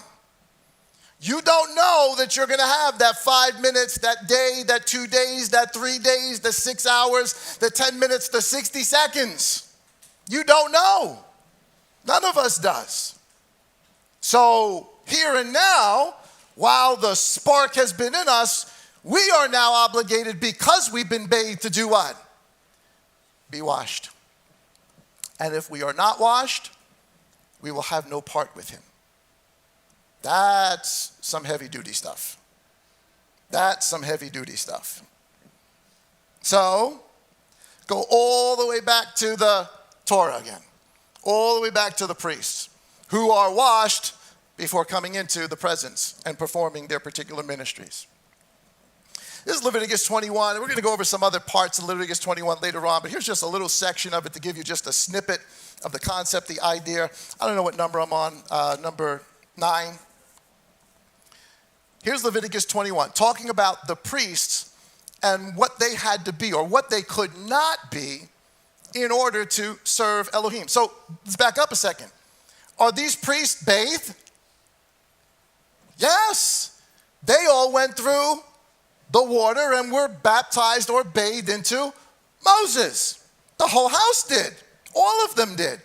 You don't know that you're going to have that 5 minutes, that day, that 2 days, that 3 days, the 6 hours, the 10 minutes, the 60 seconds. You don't know. None of us does. So here and now, while the spark has been in us, we are now obligated because we've been bathed to do what? Be washed. And if we are not washed, we will have no part with him. That's some heavy duty stuff. That's some heavy duty stuff. So, go all the way back to the Torah again. All the way back to the priests who are washed before coming into the presence and performing their particular ministries. This is Leviticus 21, and we're going to go over some other parts of Leviticus 21 later on, but here's just a little section of it to give you just a snippet of the concept, the idea. I don't know what number I'm on, number 9. Here's Leviticus 21, talking about the priests and what they had to be or what they could not be in order to serve Elohim. So let's back up a second. Are these priests bathed? Yes. They all went through the water and were baptized or bathed into Moses. The whole house did. All of them did.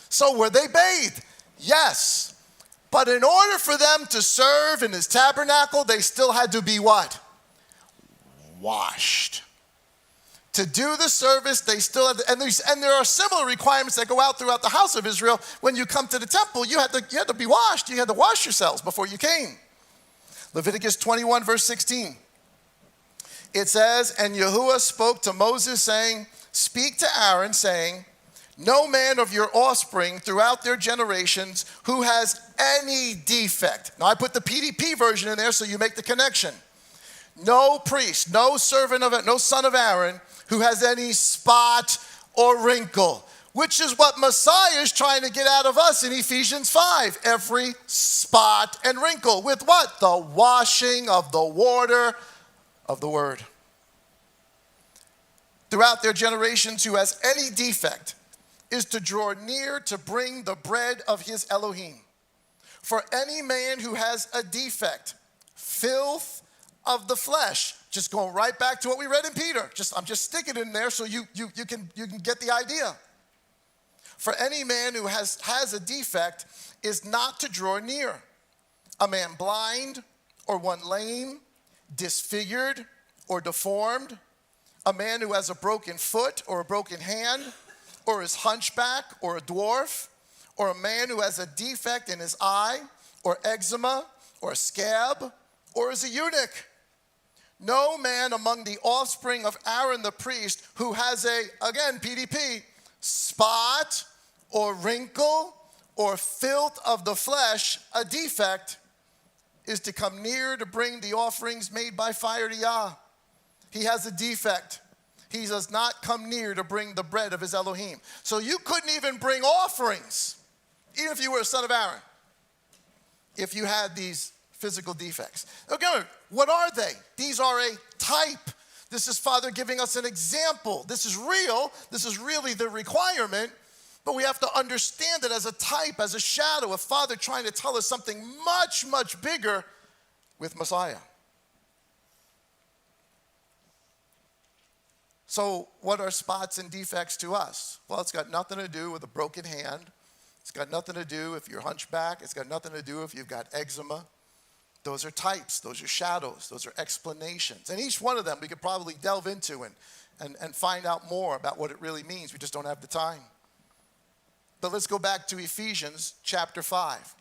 So were they bathed? Yes. But in order for them to serve in his tabernacle, they still had to be what? Washed. To do the service, they still had to, and there are similar requirements that go out throughout the house of Israel. When you come to the temple, you had to be washed. You had to wash yourselves before you came. Leviticus 21, verse 16. It says, and Yahuwah spoke to Moses, saying, speak to Aaron, saying, no man of your offspring throughout their generations who has any defect. Now I put the PDP version in there so you make the connection. No priest, no servant of it, no son of Aaron who has any spot or wrinkle, which is what Messiah is trying to get out of us in Ephesians 5. Every spot and wrinkle with what? The washing of the water of the word. Throughout their generations who has any defect is to draw near to bring the bread of his Elohim. For any man who has a defect, filth of the flesh, just going right back to what we read in Peter. I'm just sticking it in there so you can get the idea. For any man who has a defect is not to draw near. A man blind or one lame, disfigured or deformed, a man who has a broken foot or a broken hand, or is hunchback or a dwarf, or a man who has a defect in his eye, or eczema, or a scab, or is a eunuch. No man among the offspring of Aaron the priest who has a, again, PDP, spot or wrinkle or filth of the flesh, a defect, is to come near to bring the offerings made by fire to Yah. He has a defect. He does not come near to bring the bread of his Elohim. So you couldn't even bring offerings, even if you were a son of Aaron, if you had these physical defects. Again, what are they? These are a type. This is Father giving us an example. This is real. This is really the requirement. But we have to understand it as a type, as a shadow, a Father trying to tell us something much, much bigger with Messiah. So what are spots and defects to us? Well, it's got nothing to do with a broken hand. It's got nothing to do if you're hunchback. It's got nothing to do if you've got eczema. Those are types. Those are shadows. Those are explanations. And each one of them we could probably delve into and find out more about what it really means. We just don't have the time. But let's go back to Ephesians chapter 5.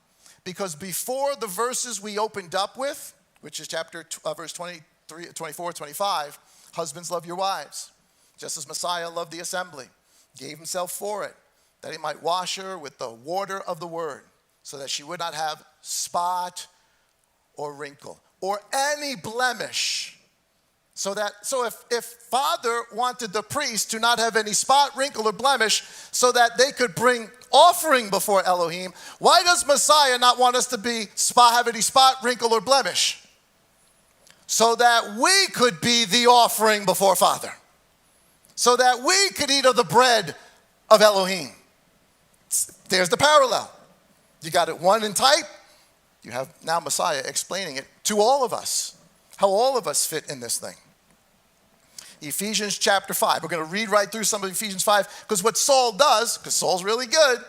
Because before the verses we opened up with, which is verse 23, 24, 25, husbands, love your wives, just as Messiah loved the assembly, gave himself for it, that he might wash her with the water of the word, so that she would not have spot or wrinkle or any blemish. So if Father wanted the priest to not have any spot, wrinkle, or blemish so that they could bring offering before Elohim, why does Messiah not want us to have any spot, wrinkle, or blemish? So that we could be the offering before Father. So that we could eat of the bread of Elohim. There's the parallel. You got it one in type. You have now Messiah explaining it to all of us. How all of us fit in this thing. Ephesians chapter 5. We're going to read right through some of Ephesians 5 because what Saul does, because Saul's really good,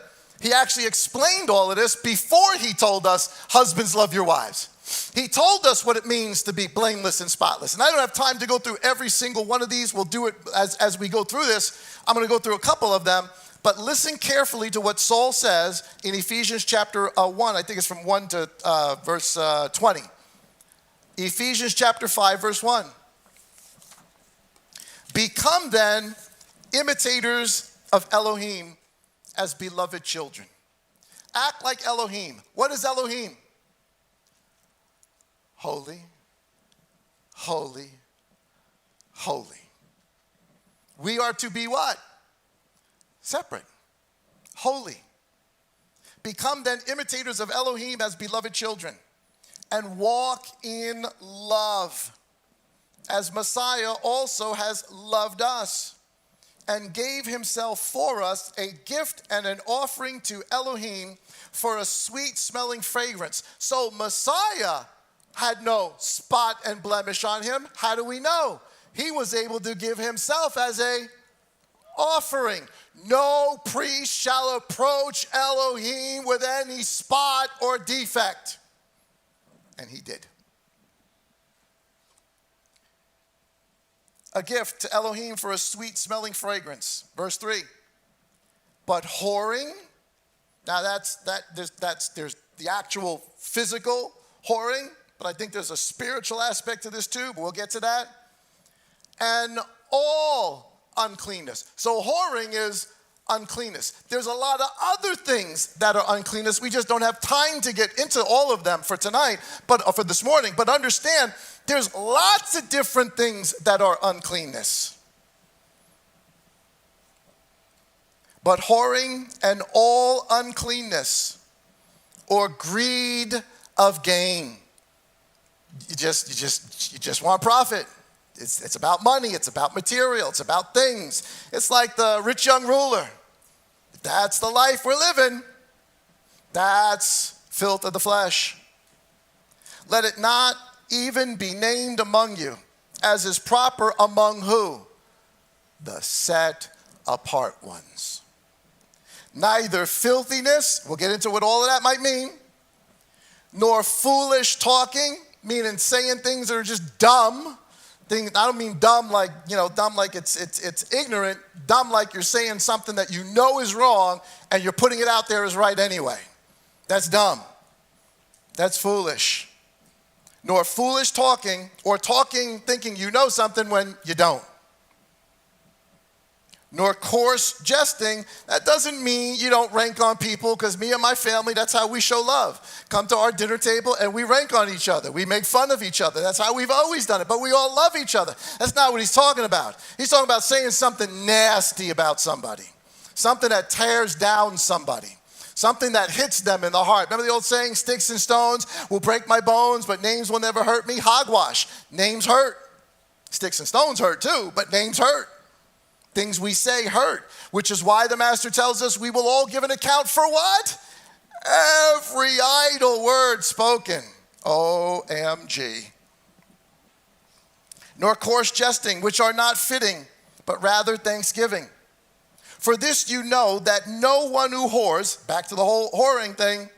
he actually explained all of this before he told us, husbands, love your wives. He told us what it means to be blameless and spotless. And I don't have time to go through every single one of these. We'll do it as we go through this. I'm going to go through a couple of them. But listen carefully to what Saul says in Ephesians chapter 1. I think it's from 1 to verse 20. Ephesians chapter 5, verse 1. Become then imitators of Elohim as beloved children. Act like Elohim. What is Elohim? Holy, holy, holy. We are to be what? Separate. Holy. Become then imitators of Elohim as beloved children, and walk in love, as Messiah also has loved us, and gave himself for us a gift and an offering to Elohim for a sweet-smelling fragrance. So Messiah had no spot and blemish on him. How do we know? He was able to give himself as a offering. No priest shall approach Elohim with any spot or defect. And he did. A gift to Elohim for a sweet-smelling fragrance. Verse 3. But whoring, now there's the actual physical whoring, but I think there's a spiritual aspect to this too, but we'll get to that. And all uncleanness. So whoring is uncleanness. There's a lot of other things that are uncleanness. We just don't have time to get into all of them for tonight, for this morning. But understand, there's lots of different things that are uncleanness. But whoring and all uncleanness or greed of gain. You just want profit. It's about money. It's about material. It's about things. It's like the rich young ruler. If that's the life we're living, that's filth of the flesh. Let it not even be named among you, as is proper among who? The set apart ones. Neither filthiness, we'll get into what all of that might mean, nor foolish talking, meaning saying things that are just dumb, I don't mean dumb like, dumb like it's ignorant, dumb like you're saying something that you know is wrong and you're putting it out there as right anyway. That's dumb. That's foolish. Nor foolish talking or talking thinking you know something when you don't. Nor coarse jesting. That doesn't mean you don't rank on people, because me and my family, that's how we show love. Come to our dinner table and we rank on each other. We make fun of each other. That's how we've always done it, but we all love each other. That's not what he's talking about. He's talking about saying something nasty about somebody, something that tears down somebody, something that hits them in the heart. Remember the old saying, sticks and stones will break my bones, but names will never hurt me? Hogwash. Names hurt. Sticks and stones hurt too, but names hurt. Things we say hurt, which is why the Master tells us we will all give an account for what? Every idle word spoken. OMG. Nor coarse jesting, which are not fitting, but rather thanksgiving. For this you know that no one who whores, back to the whole whoring thing,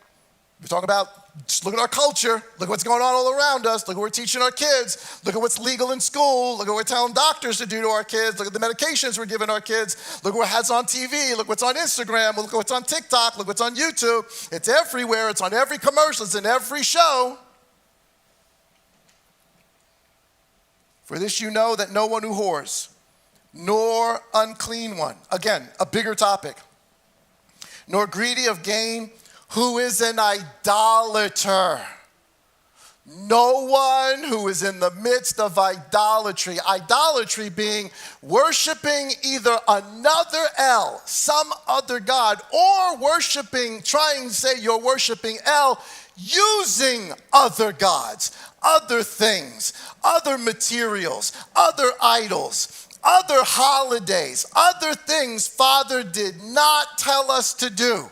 we talk about, just look at our culture, look at what's going on all around us, look at what we're teaching our kids, look at what's legal in school, look at what we're telling doctors to do to our kids, look at the medications we're giving our kids, look at what's on TV, look what's on Instagram, look at what's on TikTok, look what's on YouTube. It's everywhere, it's on every commercial, it's in every show. For this you know that no one who whores, nor unclean one, again, a bigger topic, nor greedy of gain, who is an idolater. No one who is in the midst of idolatry. Idolatry being worshiping either another El, some other God, or worshiping, trying to say you're worshiping El, using other gods, other things, other materials, other idols, other holidays, other things Father did not tell us to do.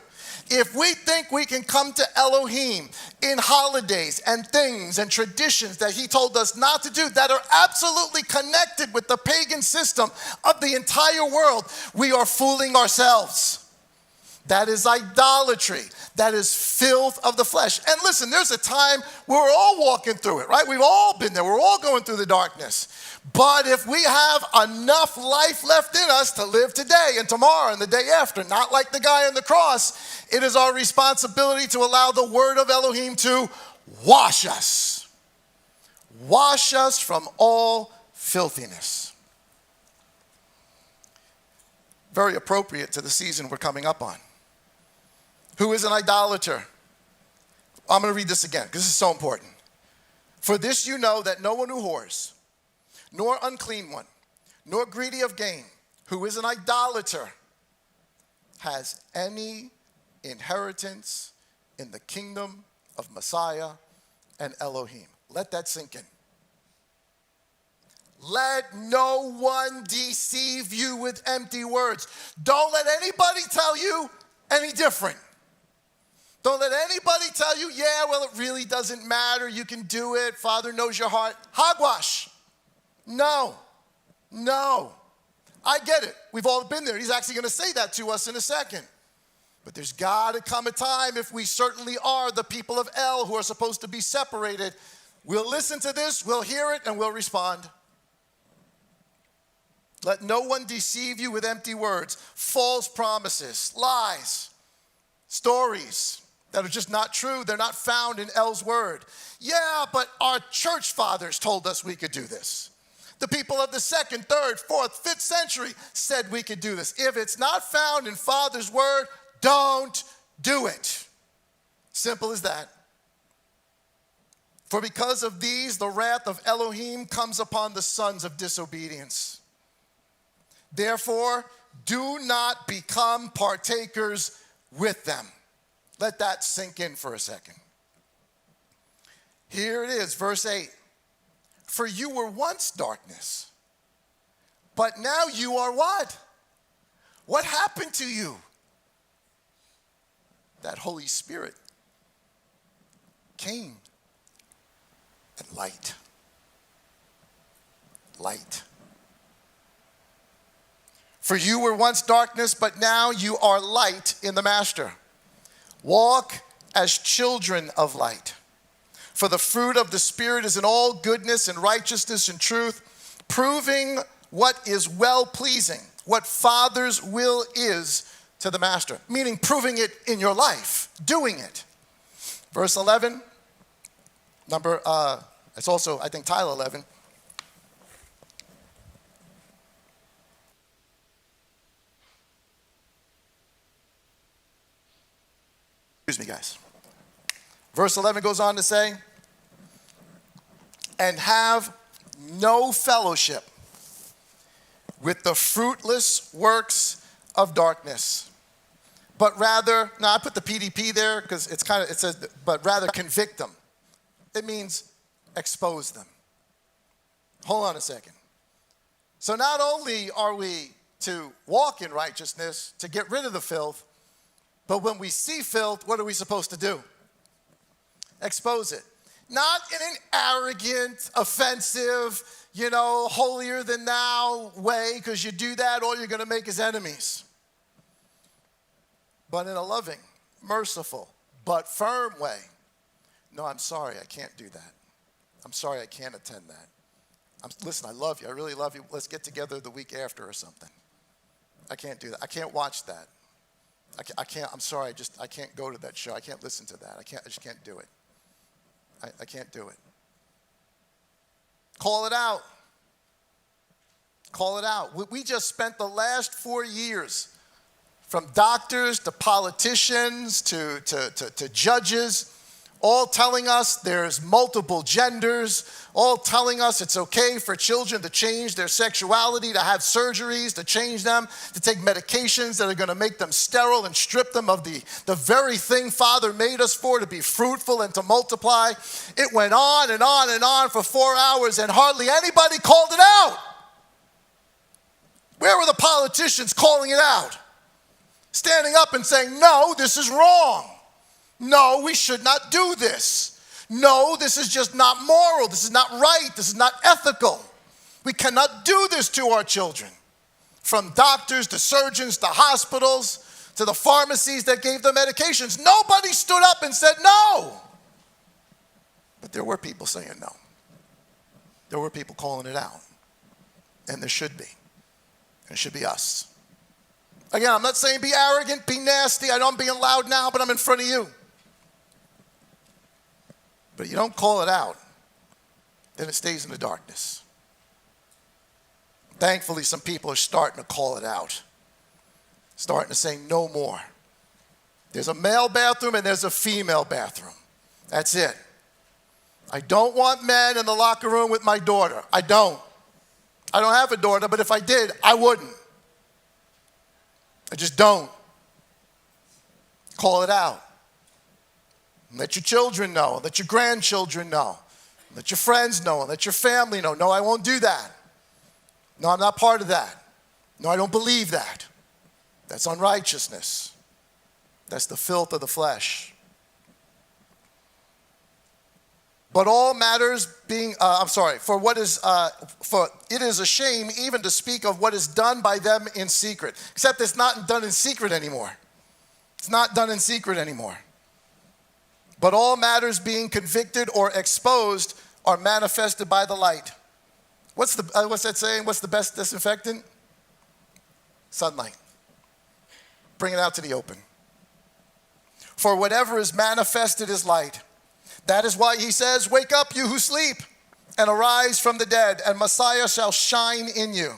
If we think we can come to Elohim in holidays and things and traditions that he told us not to do, that are absolutely connected with the pagan system of the entire world, we are fooling ourselves. That is idolatry. That is filth of the flesh. And listen, there's a time where we're all walking through it, right? We've all been there. We're all going through the darkness. But if we have enough life left in us to live today and tomorrow and the day after, not like the guy on the cross, it is our responsibility to allow the word of Elohim to wash us. Wash us from all filthiness. Very appropriate to the season we're coming up on. Who is an idolater? I'm going to read this again because this is so important. For this you know that no one who whores, nor unclean one, nor greedy of gain, who is an idolater, has any inheritance in the kingdom of Messiah and Elohim. Let that sink in. Let no one deceive you with empty words. Don't let anybody tell you any different. Don't let anybody tell you, yeah, well, it really doesn't matter. You can do it. Father knows your heart. Hogwash. No. I get it. We've all been there. He's actually going to say that to us in a second. But there's got to come a time, if we certainly are the people of El who are supposed to be separated, we'll listen to this, we'll hear it, and we'll respond. Let no one deceive you with empty words, false promises, lies, stories that are just not true. They're not found in El's word. Yeah, but our church fathers told us we could do this. The people of the 2nd, 3rd, 4th, 5th century said we could do this. If it's not found in Father's word, don't do it. Simple as that. For because of these, the wrath of Elohim comes upon the sons of disobedience. Therefore, do not become partakers with them. Let that sink in for a second. Here it is, verse 8. For you were once darkness, but now you are what? What happened to you? That Holy Spirit came and light. Light. For you were once darkness, but now you are light in the Master. Walk as children of light. For the fruit of the Spirit is in all goodness and righteousness and truth, proving what is well-pleasing, what Father's will is to the master, meaning proving it in your life, doing it. Verse 11, it's also, I think, tile 11. Excuse me, guys. Verse 11 goes on to say, and have no fellowship with the fruitless works of darkness, but rather, now I put the PDP there because it says, but rather convict them. It means expose them. Hold on a second. So not only are we to walk in righteousness, to get rid of the filth, but when we see filth, what are we supposed to do? Expose it. Not in an arrogant, offensive, holier than thou way, because you do that, all you're going to make is enemies. But in a loving, merciful, but firm way. No, I'm sorry, I can't do that. I'm sorry, I can't attend that. Listen, I love you. I really love you. Let's get together the week after or something. I can't do that. I can't watch that. I can't, I'm sorry, I can't go to that show. I can't listen to that. I just can't do it. I can't do it. Call it out. Call it out. We just spent the last 4 years, from doctors to politicians to judges, all telling us there's multiple genders, all telling us it's okay for children to change their sexuality, to have surgeries, to change them, to take medications that are going to make them sterile and strip them of the very thing Father made us for, to be fruitful and to multiply. It went on and on and on for 4 hours, and hardly anybody called it out. Where were the politicians calling it out? Standing up and saying, no, this is wrong. No, we should not do this. No, this is just not moral. This is not right. This is not ethical. We cannot do this to our children. From doctors to surgeons to hospitals to the pharmacies that gave them medications. Nobody stood up and said no. But there were people saying no. There were people calling it out. And there should be. It should be us. Again, I'm not saying be arrogant, be nasty. I know I'm being loud now, but I'm in front of you. But you don't call it out, then it stays in the darkness. Thankfully, some people are starting to call it out. Starting to say no more. There's a male bathroom and there's a female bathroom. That's it. I don't want men in the locker room with my daughter. I don't. I don't have a daughter, but if I did, I wouldn't. I just don't. Call it out. Let your children know. Let your grandchildren know. Let your friends know. Let your family know. No, I won't do that. No, I'm not part of that. No, I don't believe that. That's unrighteousness. That's the filth of the flesh. But all matters being, for it is a shame even to speak of what is done by them in secret. Except it's not done in secret anymore. It's not done in secret anymore. But all matters being convicted or exposed are manifested by the light. What's that saying? What's the best disinfectant? Sunlight. Bring it out to the open. For whatever is manifested is light. That is why he says, wake up, you who sleep, and arise from the dead, and Messiah shall shine in you.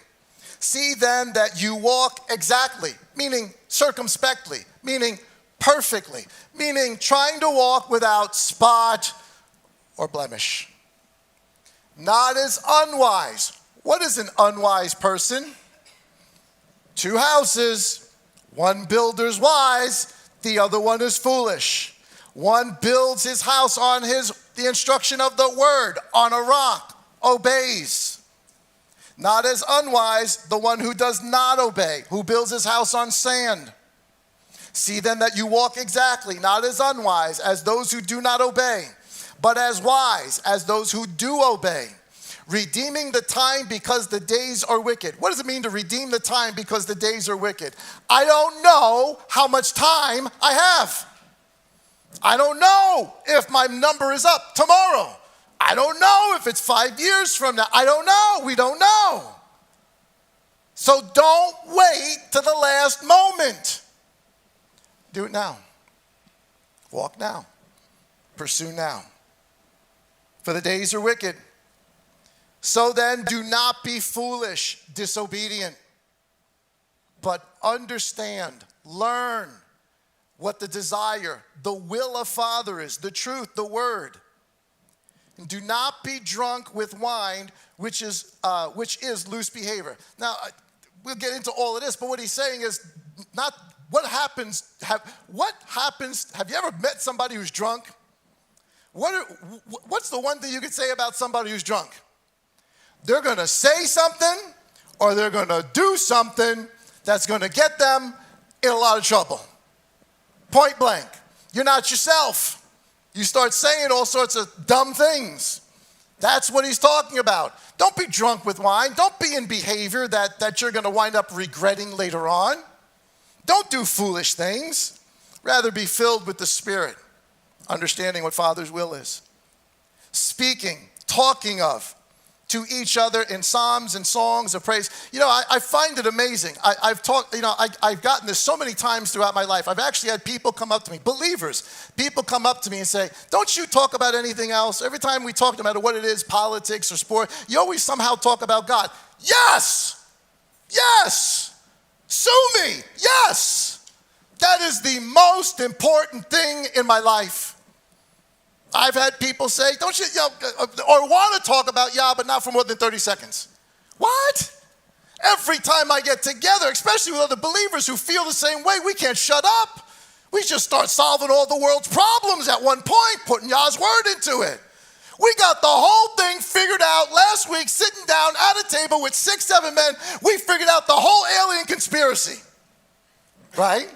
See then that you walk exactly, meaning circumspectly, meaning perfectly, meaning trying to walk without spot or blemish. Not as unwise. What is an unwise person? 2 houses, one builder's wise, the other one is foolish. One builds his house on the instruction of the word, on a rock, obeys. Not as unwise, the one who does not obey, who builds his house on sand. See then that you walk exactly, not as unwise, as those who do not obey, but as wise, as those who do obey. Redeeming the time because the days are wicked. What does it mean to redeem the time because the days are wicked? I don't know how much time I have. I don't know if my number is up tomorrow. I don't know if it's 5 years from now. I don't know. We don't know. So don't wait to the last moment. Do it now. Walk now. Pursue now. For the days are wicked. So then, do not be foolish, disobedient, but understand, learn what the desire, the will of Father is, the truth, the word. And do not be drunk with wine, which is loose behavior. Now, we'll get into all of this, but what he's saying is not what happens. Have you ever met somebody who's drunk? What's the one thing you could say about somebody who's drunk? They're going to say something or they're going to do something that's going to get them in a lot of trouble. Point blank. You're not yourself. You start saying all sorts of dumb things. That's what he's talking about. Don't be drunk with wine. Don't be in behavior that you're going to wind up regretting later on. Don't do foolish things. Rather be filled with the Spirit, understanding what Father's will is. Speaking, talking of, to each other in psalms and songs of praise. You know, I find it amazing. I've gotten this so many times throughout my life. I've actually had people come up to me, believers, people come up to me and say, don't you talk about anything else? Every time we talk, no matter what it is, politics or sport, you always somehow talk about God. Yes! Yes! Sue me! Yes! That is the most important thing in my life. I've had people say, don't you, or want to talk about but not for more than 30 seconds. What? Every time I get together, especially with other believers who feel the same way, we can't shut up. We just start solving all the world's problems at one point, putting Yah's word into it. We got the whole thing figured out last week, sitting down at a table with 6, 7 men. We figured out the whole alien conspiracy, right?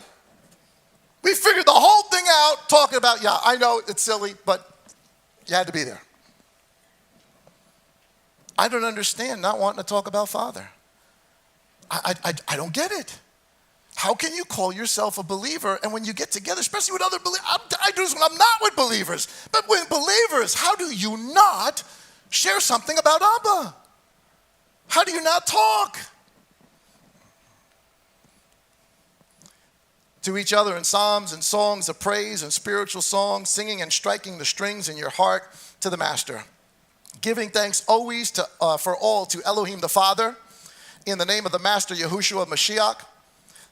We figured the whole thing out talking about Yah. I know it's silly, but you had to be there. I don't understand not wanting to talk about Father. I don't get it. How can you call yourself a believer and when you get together, especially with other believers, I do this when I'm not with believers, but with believers, how do you not share something about Abba? How do you not talk? To each other in psalms and songs of praise and spiritual songs, singing and striking the strings in your heart to the Master. Giving thanks always for all to Elohim the Father, in the name of the Master Yahushua Mashiach,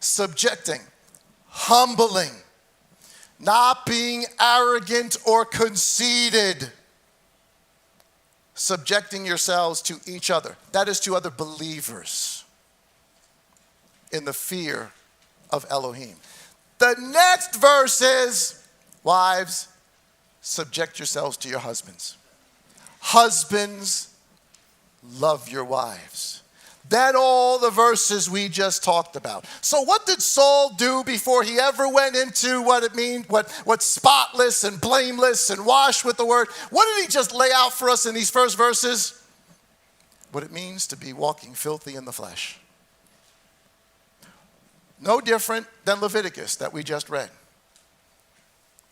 subjecting, humbling, not being arrogant or conceited, subjecting yourselves to each other. That is to other believers in the fear of Elohim. The next verse is, wives, subject yourselves to your husbands. Husbands, love your wives. Then all the verses we just talked about. So what did Saul do before he ever went into what it means, what spotless and blameless and washed with the word? What did he just lay out for us in these first verses? What it means to be walking filthy in the flesh. No different than Leviticus that we just read.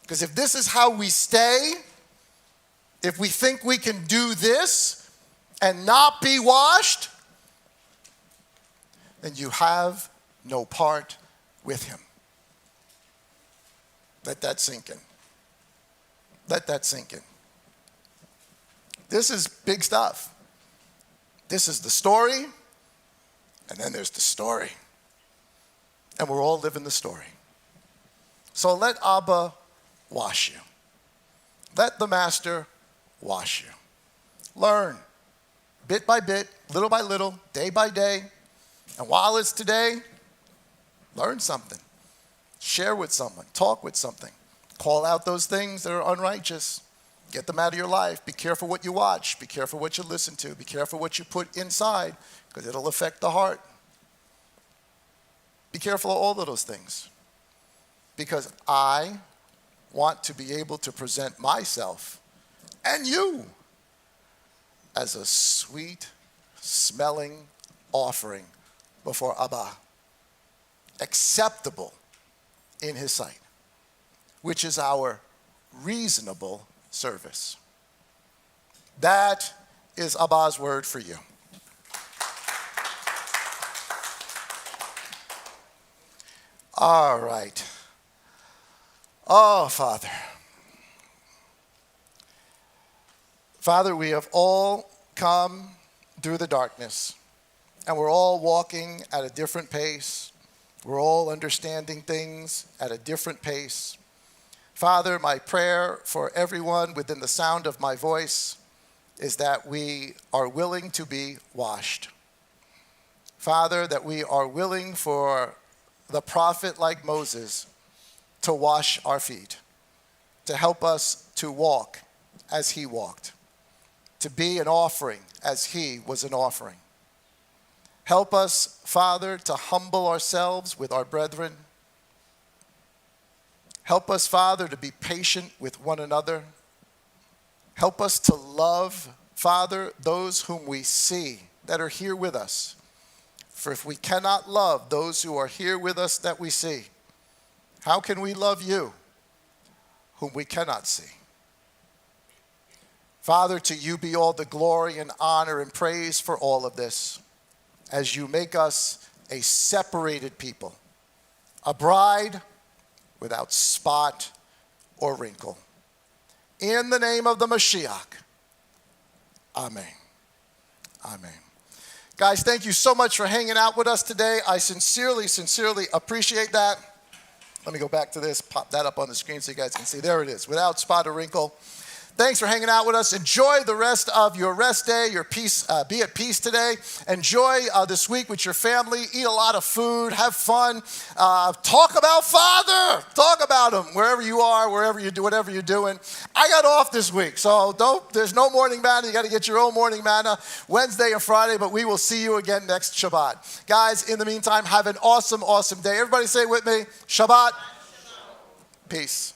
Because if this is how we stay, if we think we can do this and not be washed, then you have no part with him. Let that sink in. Let that sink in. This is big stuff. This is the story, and then there's the story. And we're all living the story. So let Abba wash you. Let the Master wash you. Learn, bit by bit, little by little, day by day. And while it's today, learn something. Share with someone. Talk with something. Call out those things that are unrighteous. Get them out of your life. Be careful what you watch. Be careful what you listen to. Be careful what you put inside, because it'll affect the heart. Be careful of all of those things, because I want to be able to present myself and you as a sweet smelling offering before Abba, acceptable in his sight, which is our reasonable service. That is Abba's word for you. All right. Oh, Father. Father, we have all come through the darkness, and we're all walking at a different pace. We're all understanding things at a different pace. Father, my prayer for everyone within the sound of my voice is that we are willing to be washed. Father, that we are willing for the prophet like Moses to wash our feet, to help us to walk as he walked, to be an offering as he was an offering. Help us, Father, to humble ourselves with our brethren. Help us, Father, to be patient with one another. Help us to love, Father, those whom we see that are here with us. For if we cannot love those who are here with us that we see, how can we love you, whom we cannot see? Father, to you be all the glory and honor and praise for all of this, as you make us a separated people, a bride without spot or wrinkle. In the name of the Mashiach, amen. Amen. Guys, thank you so much for hanging out with us today. I sincerely appreciate that. Let me go back to this, pop that up on the screen so you guys can see. There it is, without spot or wrinkle. Thanks for hanging out with us. Enjoy the rest of your rest day, your peace. Be at peace today. Enjoy this week with your family. Eat a lot of food. Have fun. Talk about Father. Talk about him wherever you are, wherever you do, whatever you're doing. I got off this week, so there's no morning manna. You got to get your own morning manna Wednesday and Friday, but we will see you again next Shabbat. Guys, in the meantime, have an awesome, awesome day. Everybody say it with me. Shabbat. Peace.